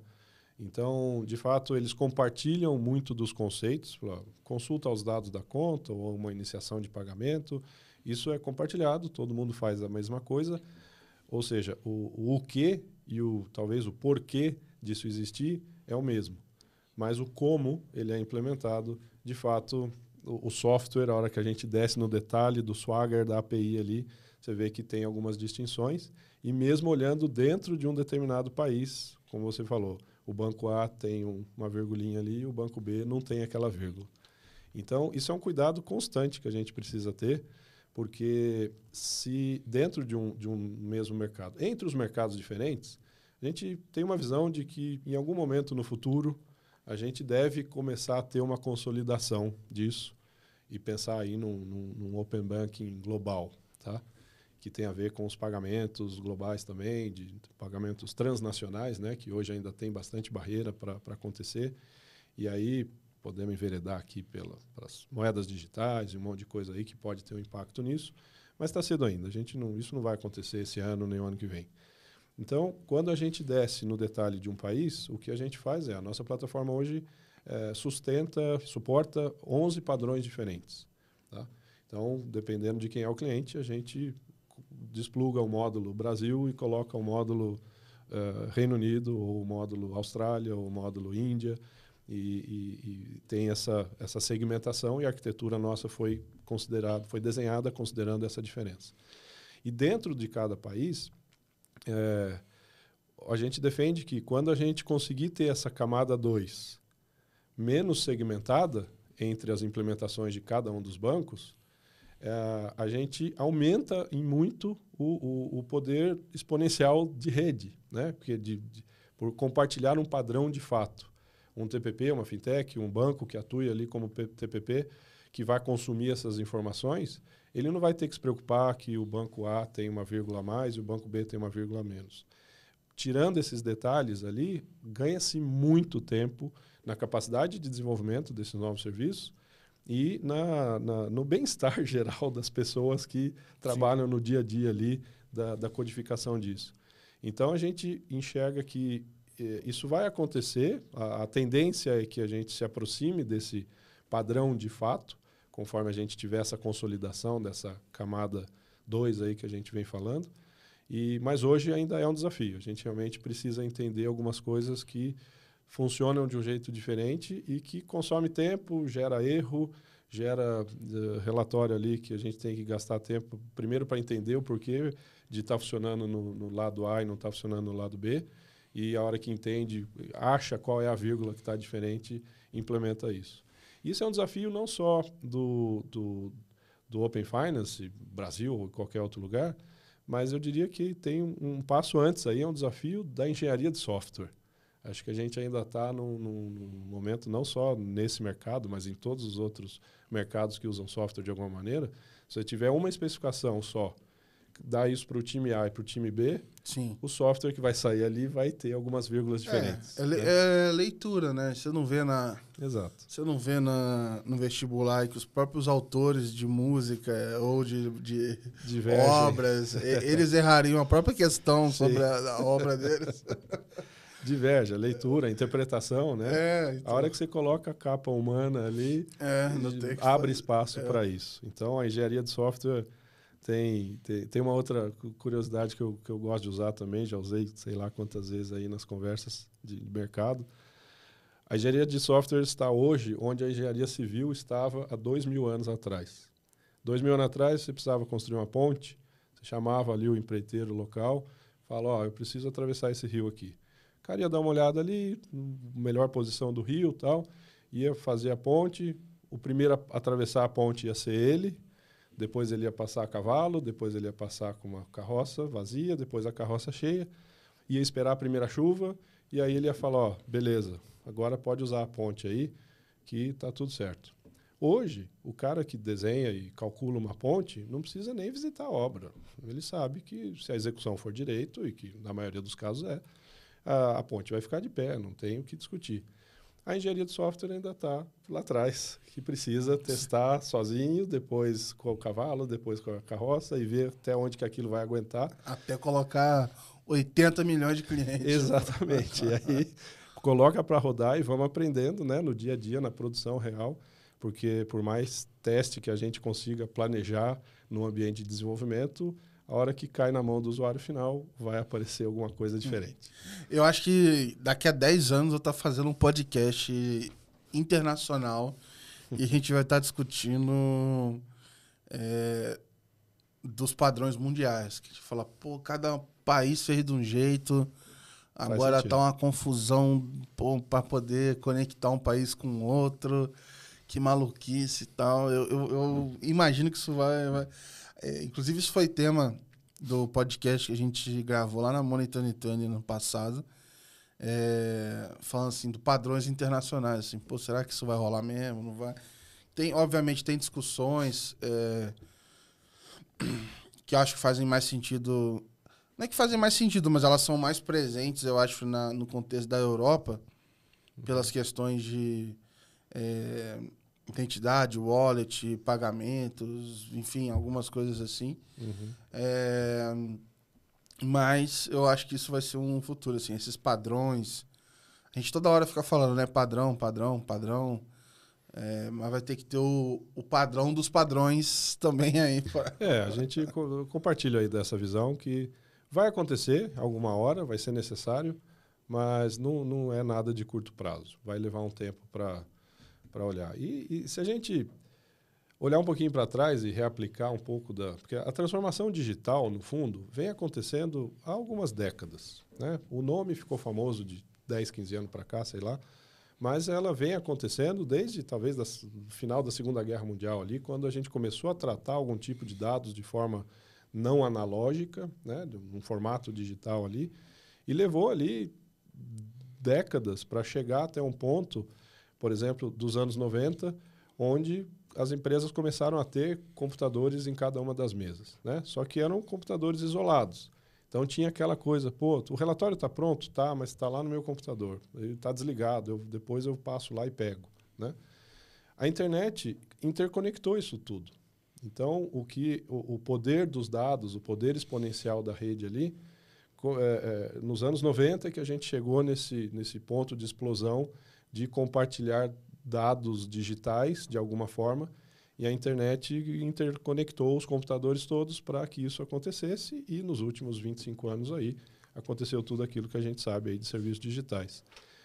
Então, de fato, eles compartilham muito dos conceitos, consulta aos dados da conta ou uma iniciação de pagamento, isso é compartilhado, todo mundo faz a mesma coisa, ou seja, o que e talvez o porquê disso existir é o mesmo, mas o como ele é implementado, de fato, o software, a hora que a gente desce no detalhe do Swagger, da API ali, você vê que tem algumas distinções, e mesmo olhando dentro de um determinado país, como você falou, o banco A tem uma virgulinha ali, o banco B não tem aquela vírgula. Então, isso é um cuidado constante que a gente precisa ter, porque se dentro de um mesmo mercado, entre os mercados diferentes, a gente tem uma visão de que em algum momento no futuro a gente deve começar a ter uma consolidação disso e pensar aí num Open Banking global, tá? Que tem a ver com os pagamentos globais também, de pagamentos transnacionais, né? Que hoje ainda tem bastante barreira para acontecer. E aí podemos enveredar aqui pelas moedas digitais e um monte de coisa aí que pode ter um impacto nisso, mas está cedo ainda. Isso não vai acontecer esse ano nem o ano que vem. Então, quando a gente desce no detalhe de um país, o que a gente faz a nossa plataforma hoje suporta 11 padrões diferentes. Tá? Então, dependendo de quem é o cliente, a gente despluga o módulo Brasil e coloca o módulo Reino Unido, ou o módulo Austrália, ou o módulo Índia, e tem essa segmentação, e a arquitetura nossa foi desenhada considerando essa diferença. E dentro de cada país, a gente defende que quando a gente conseguir ter essa camada 2 menos segmentada entre as implementações de cada um dos bancos, a gente aumenta em muito o poder exponencial de rede, né? Porque por compartilhar um padrão de fato. Um TPP, uma fintech, um banco que atue ali como TPP, que vai consumir essas informações, ele não vai ter que se preocupar que o banco A tem uma vírgula a mais e o banco B tem uma vírgula a menos. Tirando esses detalhes ali, ganha-se muito tempo na capacidade de desenvolvimento desses novos serviços e no bem-estar geral das pessoas que trabalham no dia a dia ali da codificação disso. Então, a gente enxerga que isso vai acontecer, a tendência é que a gente se aproxime desse padrão de fato, conforme a gente tiver essa consolidação dessa camada 2 aí que a gente vem falando. Mas hoje ainda é um desafio. A gente realmente precisa entender algumas coisas que funcionam de um jeito diferente e que consome tempo, gera erro, gera relatório ali que a gente tem que gastar tempo primeiro para entender o porquê de estar funcionando no lado A e não estar funcionando no lado B. E a hora que entende, acha qual é a vírgula que está diferente, implementa isso. Isso é um desafio não só do Open Finance, Brasil ou qualquer outro lugar, mas eu diria que tem um passo antes aí, é um desafio da engenharia de software. Acho que a gente ainda está num momento, não só nesse mercado, mas em todos os outros mercados que usam software de alguma maneira, se você tiver uma especificação só, dá isso para o time A e para o time B, Sim. O software que vai sair ali vai ter algumas vírgulas diferentes. É leitura, né? Você não vê Exato. Você não vê no vestibular que os próprios autores de música ou de obras, eles errariam a própria questão sobre a obra deles. Diverge, a leitura, a interpretação, né? Então. A hora que você coloca a capa humana ali, abre espaço para isso. Então, a engenharia de software tem uma outra curiosidade que eu gosto de usar também, já usei sei lá quantas vezes aí nas conversas de mercado. A engenharia de software está hoje onde a engenharia civil estava há 2.000 anos atrás. 2.000 anos atrás, você precisava construir uma ponte, você chamava ali o empreiteiro local, fala, ó, eu preciso atravessar esse rio aqui. O cara ia dar uma olhada ali, melhor posição do rio e tal, ia fazer a ponte, o primeiro a atravessar a ponte ia ser ele, depois ele ia passar a cavalo, depois ele ia passar com uma carroça vazia, depois a carroça cheia, ia esperar a primeira chuva, e aí ele ia falar, ó, beleza, agora pode usar a ponte aí, que tá tudo certo. Hoje, o cara que desenha e calcula uma ponte não precisa nem visitar a obra. Ele sabe que se a execução for direito, e que na maioria dos casos é, a ponte vai ficar de pé, não tem o que discutir. A engenharia de software ainda está lá atrás, que precisa testar sozinho, depois com o cavalo, depois com a carroça e ver até onde que aquilo vai aguentar. Até colocar 80 milhões de clientes. Exatamente. E aí coloca para rodar e vamos aprendendo, né, no dia a dia, na produção real, porque por mais teste que a gente consiga planejar no ambiente de desenvolvimento, a hora que cai na mão do usuário final, vai aparecer alguma coisa diferente. Eu acho que daqui a 10 anos eu estou fazendo um podcast internacional e a gente vai estar discutindo dos padrões mundiais. Que a gente fala, pô, cada país fez de um jeito, agora tá uma confusão para poder conectar um país com outro, que maluquice e tal. Eu imagino que isso vai inclusive, isso foi tema do podcast que a gente gravou lá na Monitor Nitani no passado, falando assim, do padrões internacionais. Assim, pô, será que isso vai rolar mesmo? Não vai? Obviamente, tem discussões que eu acho que fazem mais sentido. Não é que fazem mais sentido, mas elas são mais presentes, eu acho, no contexto da Europa, pelas questões de identidade, wallet, pagamentos, enfim, algumas coisas assim. Mas eu acho que isso vai ser um futuro, assim, esses padrões. A gente toda hora fica falando, né? Padrão, padrão, padrão. Mas vai ter que ter o padrão dos padrões também aí. A gente compartilha aí dessa visão que vai acontecer alguma hora, vai ser necessário, mas não é nada de curto prazo. Vai levar um tempo para olhar. E se a gente olhar um pouquinho para trás e reaplicar um pouco porque a transformação digital, no fundo, vem acontecendo há algumas décadas, né? O nome ficou famoso de 10, 15 anos para cá, sei lá, mas ela vem acontecendo desde, talvez, o final da Segunda Guerra Mundial ali, quando a gente começou a tratar algum tipo de dados de forma não analógica, né? Num formato digital ali, e levou ali décadas para chegar até um ponto, por exemplo, dos anos 90, onde as empresas começaram a ter computadores em cada uma das mesas, né? Só que eram computadores isolados. Então tinha aquela coisa, pô, o relatório está pronto? Tá, mas está lá no meu computador. Ele está desligado, depois eu passo lá e pego, né? A internet interconectou isso tudo. Então, o poder dos dados, o poder exponencial da rede ali, nos anos 90 é que a gente chegou nesse ponto de explosão de compartilhar dados digitais, de alguma forma, e a internet interconectou os computadores todos para que isso acontecesse, e nos últimos 25 anos aí aconteceu tudo aquilo que a gente sabe aí de serviços digitais.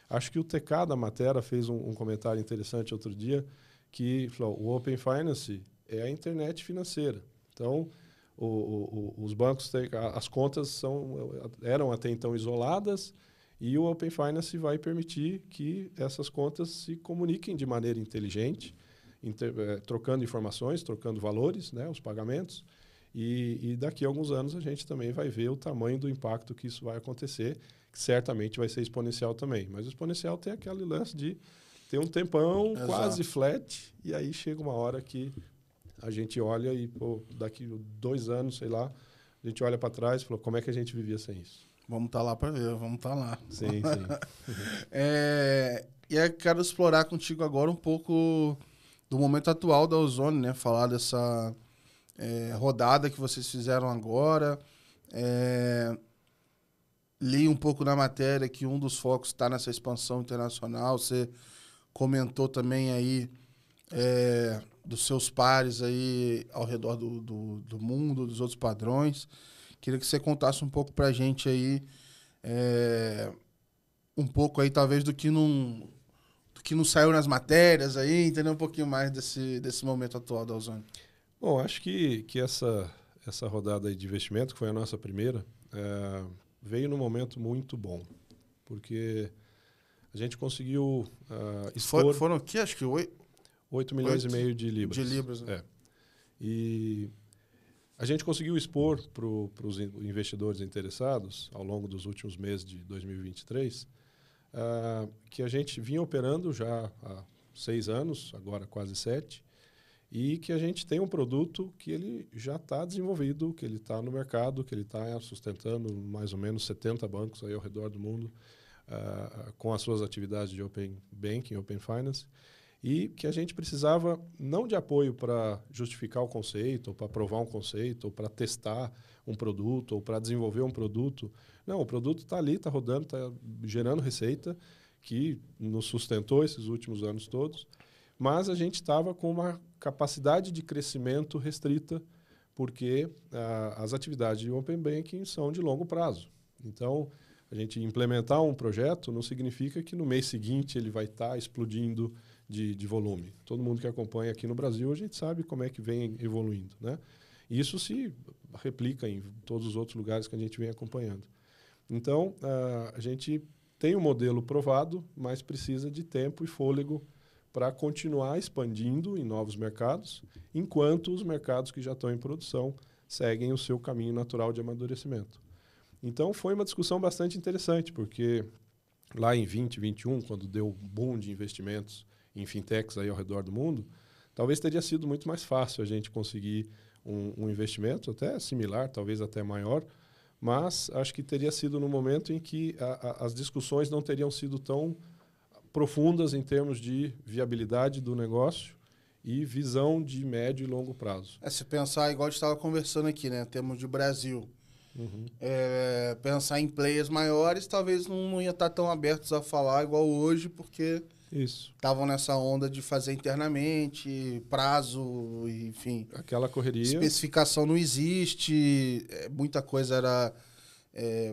Acho que o TK da Matera fez um comentário interessante outro dia, que falou, o Open Finance é a internet financeira. Então, os bancos, as contas eram até então isoladas, e o Open Finance vai permitir que essas contas se comuniquem de maneira inteligente, trocando informações, trocando valores, né, os pagamentos. E daqui a alguns anos a gente também vai ver o tamanho do impacto que isso vai acontecer, que certamente vai ser exponencial também. Mas o exponencial tem aquele lance de ter um tempão quase flat, e aí chega uma hora que a gente olha e, pô, daqui 2 anos, sei lá, a gente olha para trás e fala, como é que a gente vivia sem isso? Vamos estar lá para ver, vamos estar lá. Sim, sim. E eu quero explorar contigo agora um pouco do momento atual da Ozone, né? Falar dessa rodada que vocês fizeram agora. Li um pouco na matéria que um dos focos está nessa expansão internacional. Você comentou também aí dos seus pares aí ao redor do mundo, dos outros padrões. Queria que você contasse um pouco para a gente aí, um pouco aí talvez do que que não saiu nas matérias aí, entender um pouquinho mais desse momento atual da Ozônio. Bom, acho que essa rodada aí de investimento, que foi a nossa primeira, veio num momento muito bom, porque a gente conseguiu expor... Foram o quê? Acho que 8 milhões e meio de libras. De libras, né? E a gente conseguiu expor para os investidores interessados, ao longo dos últimos meses de 2023, que a gente vinha operando já há 6 anos, agora quase 7, e que a gente tem um produto que ele já está desenvolvido, que ele está no mercado, que ele está sustentando mais ou menos 70 bancos aí ao redor do mundo, com as suas atividades de Open Banking, Open Finance, e que a gente precisava não de apoio para justificar o conceito, ou para provar um conceito, ou para testar um produto, ou para desenvolver um produto. Não, o produto está ali, está rodando, está gerando receita, que nos sustentou esses últimos anos todos, mas a gente estava com uma capacidade de crescimento restrita, porque as atividades de Open Banking são de longo prazo. Então, a gente implementar um projeto não significa que no mês seguinte ele vai estar explodindo de volume. Todo mundo que acompanha aqui no Brasil, a gente sabe como é que vem evoluindo, né? E isso se replica em todos os outros lugares que a gente vem acompanhando. Então, a gente tem um modelo provado, mas precisa de tempo e fôlego para continuar expandindo em novos mercados, enquanto os mercados que já estão em produção seguem o seu caminho natural de amadurecimento. Então, foi uma discussão bastante interessante, porque lá em 2021, quando deu o boom de investimentos em fintechs aí ao redor do mundo, talvez teria sido muito mais fácil a gente conseguir um investimento até similar, talvez até maior, mas acho que teria sido no momento em que as discussões não teriam sido tão profundas em termos de viabilidade do negócio e visão de médio e longo prazo. Se pensar, igual a gente estava conversando aqui, né, em termos de Brasil, pensar em players maiores, talvez não ia estar tão abertos a falar igual hoje, porque estavam nessa onda de fazer internamente, prazo, enfim. Aquela correria. Especificação não existe, muita coisa era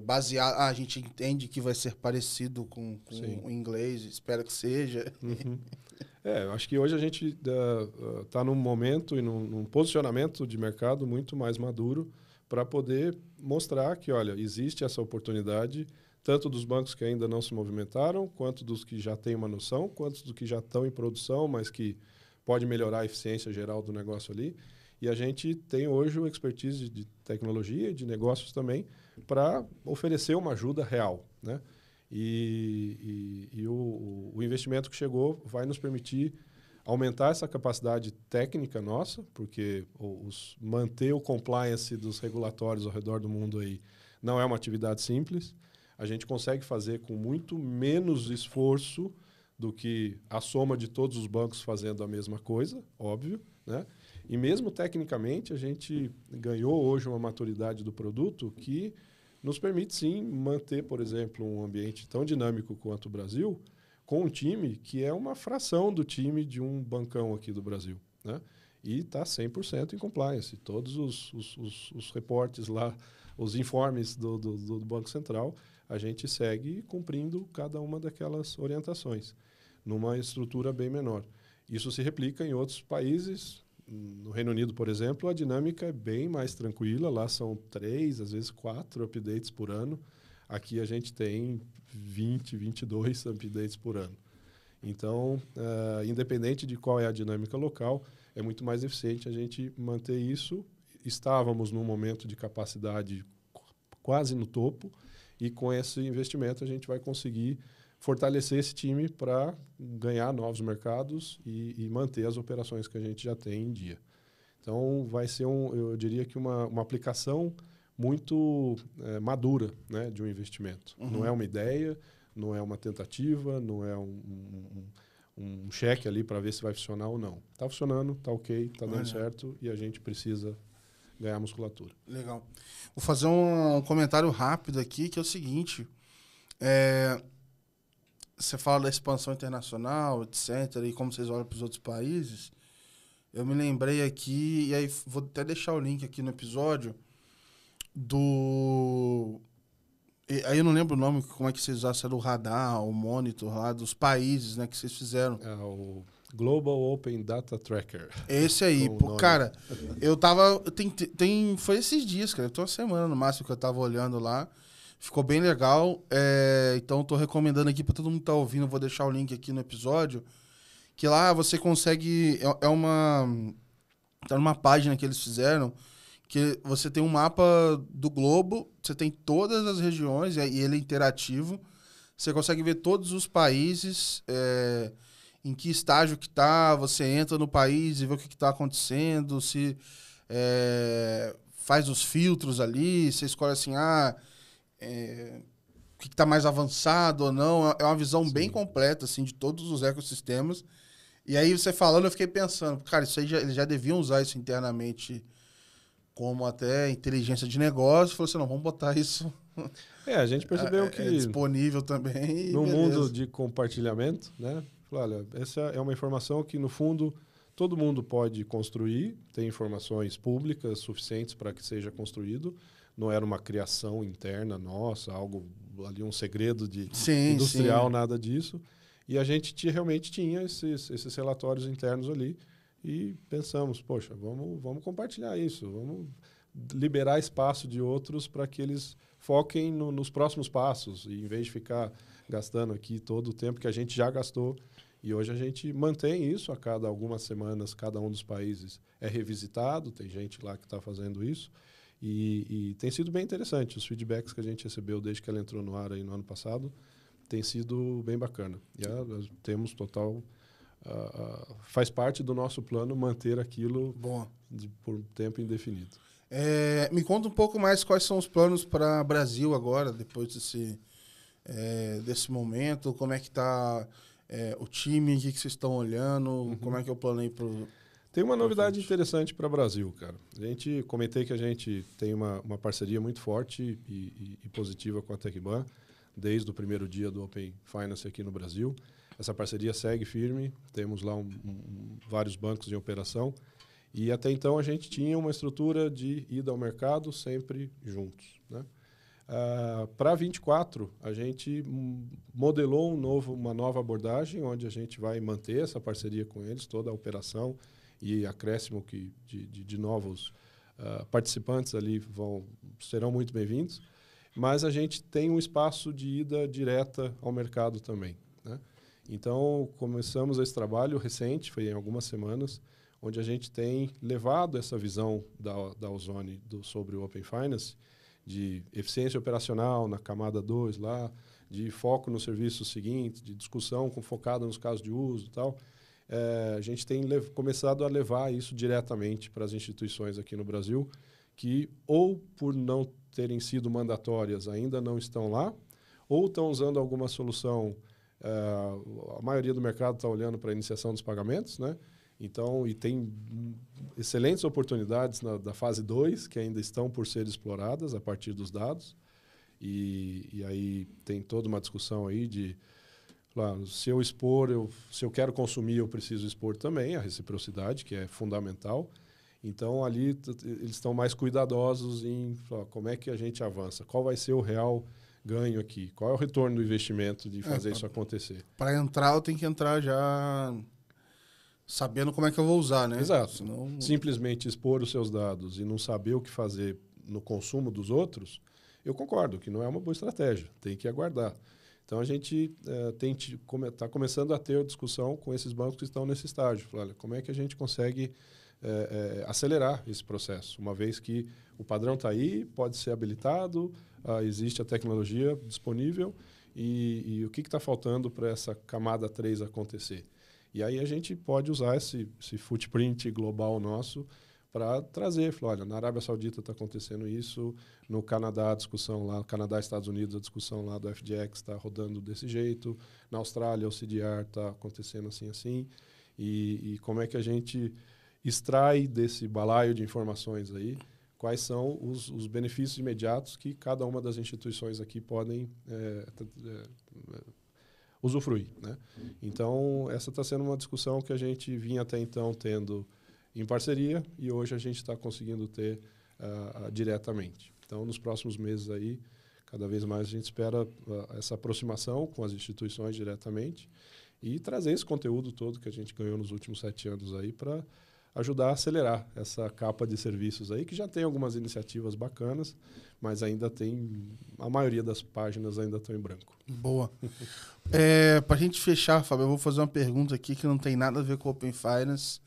baseada. A gente entende que vai ser parecido com o inglês, espero que seja. Eu acho que hoje a gente está num momento e num posicionamento de mercado muito mais maduro para poder mostrar que, olha, existe essa oportunidade, tanto dos bancos que ainda não se movimentaram, quanto dos que já têm uma noção, quanto dos que já estão em produção, mas que pode melhorar a eficiência geral do negócio ali. E a gente tem hoje o expertise de tecnologia e de negócios também para oferecer uma ajuda real, né? E o investimento que chegou vai nos permitir aumentar essa capacidade técnica nossa, porque manter o compliance dos regulatórios ao redor do mundo aí não é uma atividade simples. A gente consegue fazer com muito menos esforço do que a soma de todos os bancos fazendo a mesma coisa, óbvio, né? E mesmo tecnicamente, a gente ganhou hoje uma maturidade do produto que nos permite, sim, manter, por exemplo, um ambiente tão dinâmico quanto o Brasil, com um time que é uma fração do time de um bancão aqui do Brasil, né? E está 100% em compliance. Todos os reportes lá, os informes do Banco Central, a gente segue cumprindo cada uma daquelas orientações, numa estrutura bem menor. Isso se replica em outros países. No Reino Unido, por exemplo, a dinâmica é bem mais tranquila. Lá são 3, às vezes 4 updates por ano. Aqui a gente tem 20, 22 updates por ano. Então, independente de qual é a dinâmica local, é muito mais eficiente a gente manter isso. Estávamos num momento de capacidade quase no topo, e com esse investimento a gente vai conseguir fortalecer esse time para ganhar novos mercados e manter as operações que a gente já tem em dia. Então, vai ser, eu diria que uma aplicação muito madura, né, de um investimento. Não é uma ideia, não é uma tentativa, não é um cheque ali para ver se vai funcionar ou não. Está funcionando, está ok, está dando certo, e a gente precisa ganhar musculatura. Legal. Vou fazer um comentário rápido aqui, que é o seguinte. Você fala da expansão internacional, etc., e como vocês olham para os outros países. Eu me lembrei aqui, e aí vou até deixar o link aqui no episódio, Aí eu não lembro o nome, como é que vocês usaram, se era o radar, o monitor lá dos países, né, que vocês fizeram. É o Global Open Data Tracker. Esse aí, pô, cara, eu tava, foi esses dias, cara, eu tô uma semana no máximo que eu tava olhando lá, ficou bem legal, então tô recomendando aqui pra todo mundo que tá ouvindo, eu vou deixar o link aqui no episódio, que lá você consegue, tá numa página que eles fizeram, que você tem um mapa do globo, você tem todas as regiões, e ele é interativo, você consegue ver todos os países, em que estágio que tá, você entra no país e vê o que está acontecendo, se faz os filtros ali, você escolhe assim, o que está mais avançado ou não, é uma visão Sim. bem completa assim, de todos os ecossistemas. E aí você falando, eu fiquei pensando, cara, isso aí eles já deviam usar isso internamente como até inteligência de negócio, falou assim, não, vamos botar isso... A gente percebeu que... É disponível também. No mundo de compartilhamento, né? Olha, essa é uma informação que, no fundo, todo mundo pode construir, tem informações públicas suficientes para que seja construído, não era uma criação interna nossa, algo ali, um segredo industrial, nada disso. E a gente realmente tinha esses relatórios internos ali e pensamos, poxa, vamos compartilhar isso, vamos liberar espaço de outros para que eles foquem nos próximos passos, e em vez de ficar gastando aqui todo o tempo que a gente já gastou. E hoje a gente mantém isso, a cada algumas semanas, cada um dos países é revisitado, tem gente lá que está fazendo isso, e tem sido bem interessante. Os feedbacks que a gente recebeu desde que ela entrou no ar aí no ano passado tem sido bem bacana. E nós temos total... faz parte do nosso plano manter aquilo por tempo indefinido. Me conta um pouco mais quais são os planos para o Brasil agora, depois desse momento, como é que está o time, o que vocês estão olhando, como é que é o plano aí para Tem uma novidade interessante para o Brasil, cara. Comentei que a gente tem uma parceria muito forte e positiva com a TecBan, desde o primeiro dia do Open Finance aqui no Brasil. Essa parceria segue firme, temos lá vários bancos em operação, e até então a gente tinha uma estrutura de ida ao mercado sempre juntos, né? Para 24, a gente modelou uma nova abordagem, onde a gente vai manter essa parceria com eles, toda a operação e acréscimo de novos participantes ali serão muito bem-vindos, mas a gente tem um espaço de ida direta ao mercado também, né? Então, começamos esse trabalho recente, foi em algumas semanas, onde a gente tem levado essa visão da Ozone sobre o Open Finance, de eficiência operacional na camada 2 lá, de foco no serviço seguinte, de discussão focada nos casos de uso e tal. A gente tem começado a levar isso diretamente para as instituições aqui no Brasil, que ou por não terem sido mandatórias ainda não estão lá, ou estão usando alguma solução. A maioria do mercado está olhando para a iniciação dos pagamentos, né? Então, e tem excelentes oportunidades da fase 2, que ainda estão por ser exploradas a partir dos dados. E aí tem toda uma discussão aí de, claro, se eu quero consumir, eu preciso expor também a reciprocidade, que é fundamental. Então, ali eles estão mais cuidadosos em como é que a gente avança, qual vai ser o real ganho aqui, qual é o retorno do investimento de fazer isso acontecer. Para entrar, eu tenho que entrar já... sabendo como é que eu vou usar, né? Exato. Senão... Simplesmente expor os seus dados e não saber o que fazer no consumo dos outros, eu concordo que não é uma boa estratégia, tem que aguardar. Então, a gente está começando a ter discussão com esses bancos que estão nesse estágio. Olha, como é que a gente consegue acelerar esse processo, uma vez que o padrão está aí, pode ser habilitado, existe a tecnologia disponível, e o que está faltando para essa camada 3 acontecer? E aí a gente pode usar esse footprint global nosso para trazer, olha, na Arábia Saudita está acontecendo isso, no Canadá a discussão lá, Canadá e Estados Unidos, a discussão lá do FGX está rodando desse jeito, na Austrália o CDR está acontecendo assim, e como é que a gente extrai desse balaio de informações aí, quais são os benefícios imediatos que cada uma das instituições aqui podem usufruir, né? Então, essa está sendo uma discussão que a gente vinha até então tendo em parceria e hoje a gente está conseguindo ter diretamente. Então, nos próximos meses aí, Cada vez mais a gente espera essa aproximação com as instituições diretamente e trazer esse conteúdo todo que a gente ganhou nos últimos 7 anos aí para ajudar a acelerar essa capa de serviços aí, que já tem algumas iniciativas bacanas, mas ainda tem... A maioria das páginas ainda estão em branco. Boa. Para a gente fechar, Fábio, eu vou fazer uma pergunta aqui que não tem nada a ver com o Open Finance.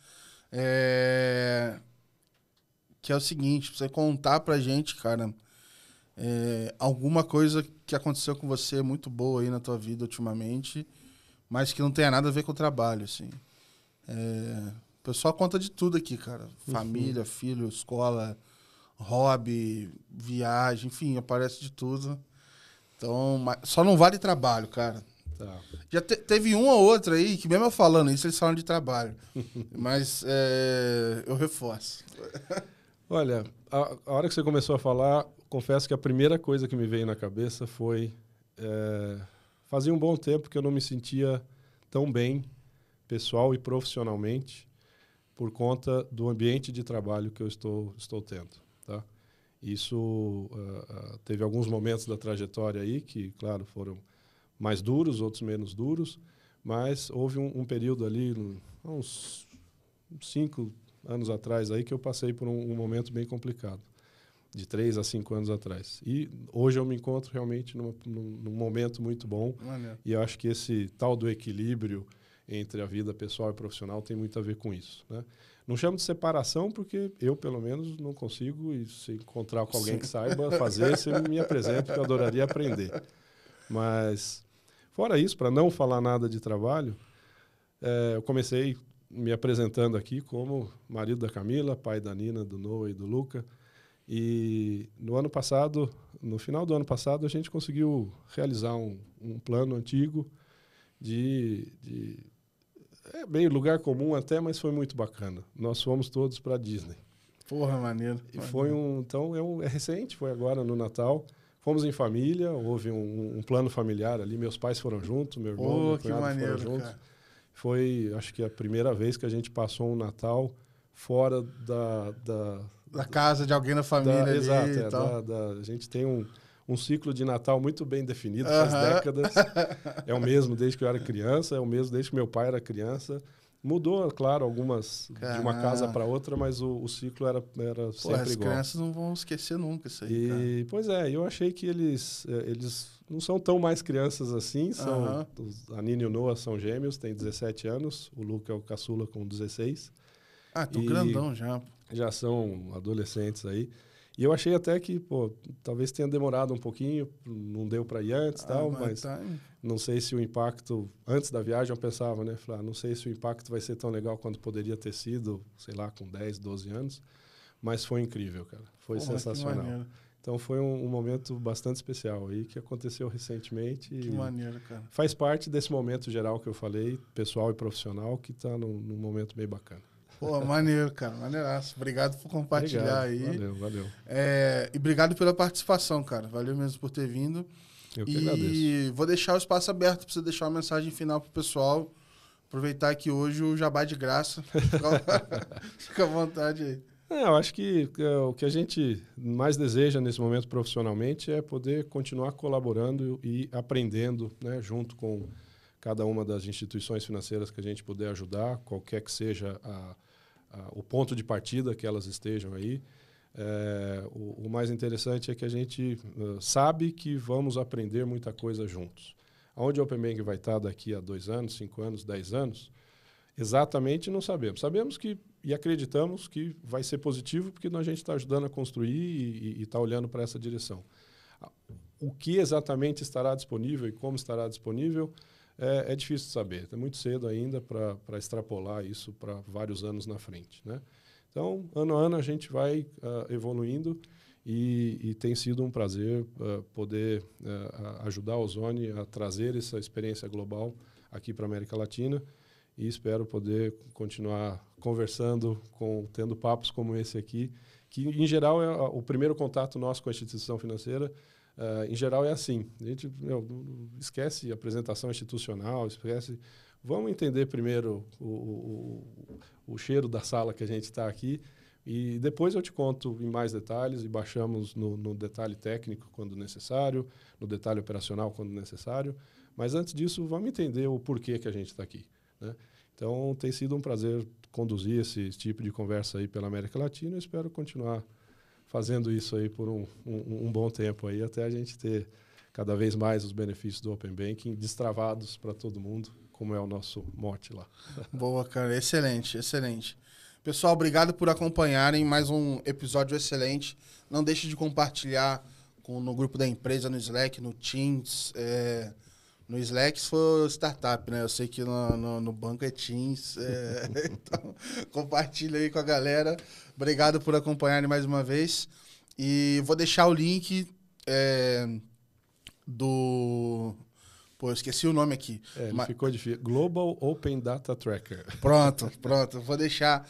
Que é o seguinte, pra você contar pra gente, cara, alguma coisa que aconteceu com você muito boa aí na tua vida ultimamente, mas que não tenha nada a ver com o trabalho, assim. O pessoal conta de tudo aqui, cara. Família, filho, escola, hobby, viagem, enfim, aparece de tudo. Então, só não vale trabalho, cara. Tá. Já teve uma ou outra aí, que mesmo eu falando isso, eles falam de trabalho. Mas eu reforço. Olha, a hora que você começou a falar, confesso que a primeira coisa que me veio na cabeça foi... fazia um bom tempo que eu não me sentia tão bem, pessoal e profissionalmente, por conta do ambiente de trabalho que eu estou tendo. Tá? Isso teve alguns momentos da trajetória aí que, claro, foram mais duros, outros menos duros, mas houve um período ali, uns 5 anos atrás, aí, que eu passei por um momento bem complicado, de 3 a 5 anos atrás. E hoje eu me encontro realmente num momento muito bom. Valeu. E eu acho que esse tal do equilíbrio entre a vida pessoal e profissional tem muito a ver com isso, né? Não chamo de separação porque eu, pelo menos, não consigo, e se encontrar com alguém que saiba fazer, você me apresenta, que eu adoraria aprender. Mas, fora isso, para não falar nada de trabalho, eu comecei me apresentando aqui como marido da Camila, pai da Nina, do Noah e do Luca. E no final do ano passado, a gente conseguiu realizar um plano antigo meio lugar comum até, mas foi muito bacana. Nós fomos todos para a Disney. Porra, maneiro. E foi é recente, foi agora no Natal. Fomos em família, houve um plano familiar ali, meus pais foram juntos, meu irmão, meu cunhado foram juntos. Cara. Foi, acho que a primeira vez que a gente passou um Natal fora da casa de alguém na família ali. Exato, e tal. a gente tem um ciclo de Natal muito bem definido, faz décadas. É o mesmo desde que eu era criança, é o mesmo desde que meu pai era criança. Mudou, claro, algumas de uma casa para outra, mas o ciclo era sempre as igual. As crianças não vão esquecer nunca isso aí, cara. Pois eu achei que eles não são tão mais crianças assim. A Nina e o Noah são gêmeos, têm 17 anos. O Luca é o caçula com 16. Tô grandão já. Já são adolescentes aí. E eu achei até que, talvez tenha demorado um pouquinho, não deu para ir antes e tal, mas não sei se o impacto... Antes da viagem eu pensava, né? Não sei se o impacto vai ser tão legal quanto poderia ter sido, sei lá, com 10, 12 anos. Mas foi incrível, cara. Foi sensacional. Então foi um momento bastante especial aí, que aconteceu recentemente. Que maneiro, cara. Faz parte desse momento geral que eu falei, pessoal e profissional, que está num momento bem bacana. Pô, maneiro, cara. Maneiraço. Obrigado por compartilhar aí. Valeu. E obrigado pela participação, cara. Valeu mesmo por ter vindo. Eu que agradeço. E vou deixar o espaço aberto para você deixar uma mensagem final pro pessoal. Aproveitar que hoje o jabá é de graça. Fica à vontade aí. Eu acho que o que a gente mais deseja nesse momento profissionalmente é poder continuar colaborando e aprendendo, né, junto com cada uma das instituições financeiras que a gente puder ajudar, qualquer que seja o ponto de partida que elas estejam aí. O mais interessante é que a gente sabe que vamos aprender muita coisa juntos. Aonde o Open Bank vai estar daqui a 2 anos, 5 anos, 10 anos, exatamente não sabemos. Sabemos e acreditamos que vai ser positivo porque a gente está ajudando a construir e está olhando para essa direção. O que exatamente estará disponível e como estará disponível é difícil de saber. É muito cedo ainda para extrapolar isso para vários anos na frente, né? Então, ano a ano, a gente vai evoluindo e tem sido um prazer poder ajudar a Ozone a trazer essa experiência global aqui para a América Latina e espero poder continuar conversando, tendo papos como esse aqui, que, em geral, é o primeiro contato nosso com a instituição financeira. Em geral, é assim. A gente esquece a apresentação institucional, vamos entender primeiro o cheiro da sala que a gente está aqui, E depois eu te conto em mais detalhes e baixamos no detalhe técnico quando necessário, no detalhe operacional quando necessário. Mas antes disso, vamos entender o porquê que a gente está aqui, né? Então, tem sido um prazer conduzir esse tipo de conversa aí pela América Latina. Eu espero continuar fazendo isso aí por um bom tempo aí, até a gente ter cada vez mais os benefícios do Open Banking destravados para todo mundo, como é o nosso mote lá. Boa, cara. Excelente, excelente. Pessoal, obrigado por acompanharem mais um episódio excelente. Não deixe de compartilhar no grupo da empresa, no Slack, no Teams. No Slack, se for startup, né? Eu sei que no banco é Teams. Então, compartilha aí com a galera. Obrigado por acompanharem mais uma vez. E vou deixar o link do... Pô, eu esqueci o nome aqui. Ficou difícil. Global Open Data Tracker. Pronto. Vou deixar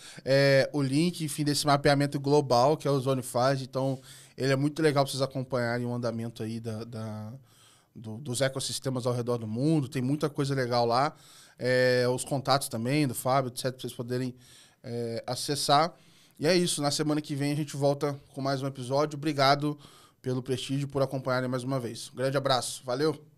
o link, enfim, desse mapeamento global que a Ozone faz. Então, ele é muito legal para vocês acompanharem o andamento aí dos ecossistemas ao redor do mundo. Tem muita coisa legal lá. Os contatos também do Fábio, etc., para vocês poderem acessar. E é isso. Na semana que vem a gente volta com mais um episódio. Obrigado pelo prestígio, por acompanharem mais uma vez. Um grande abraço. Valeu!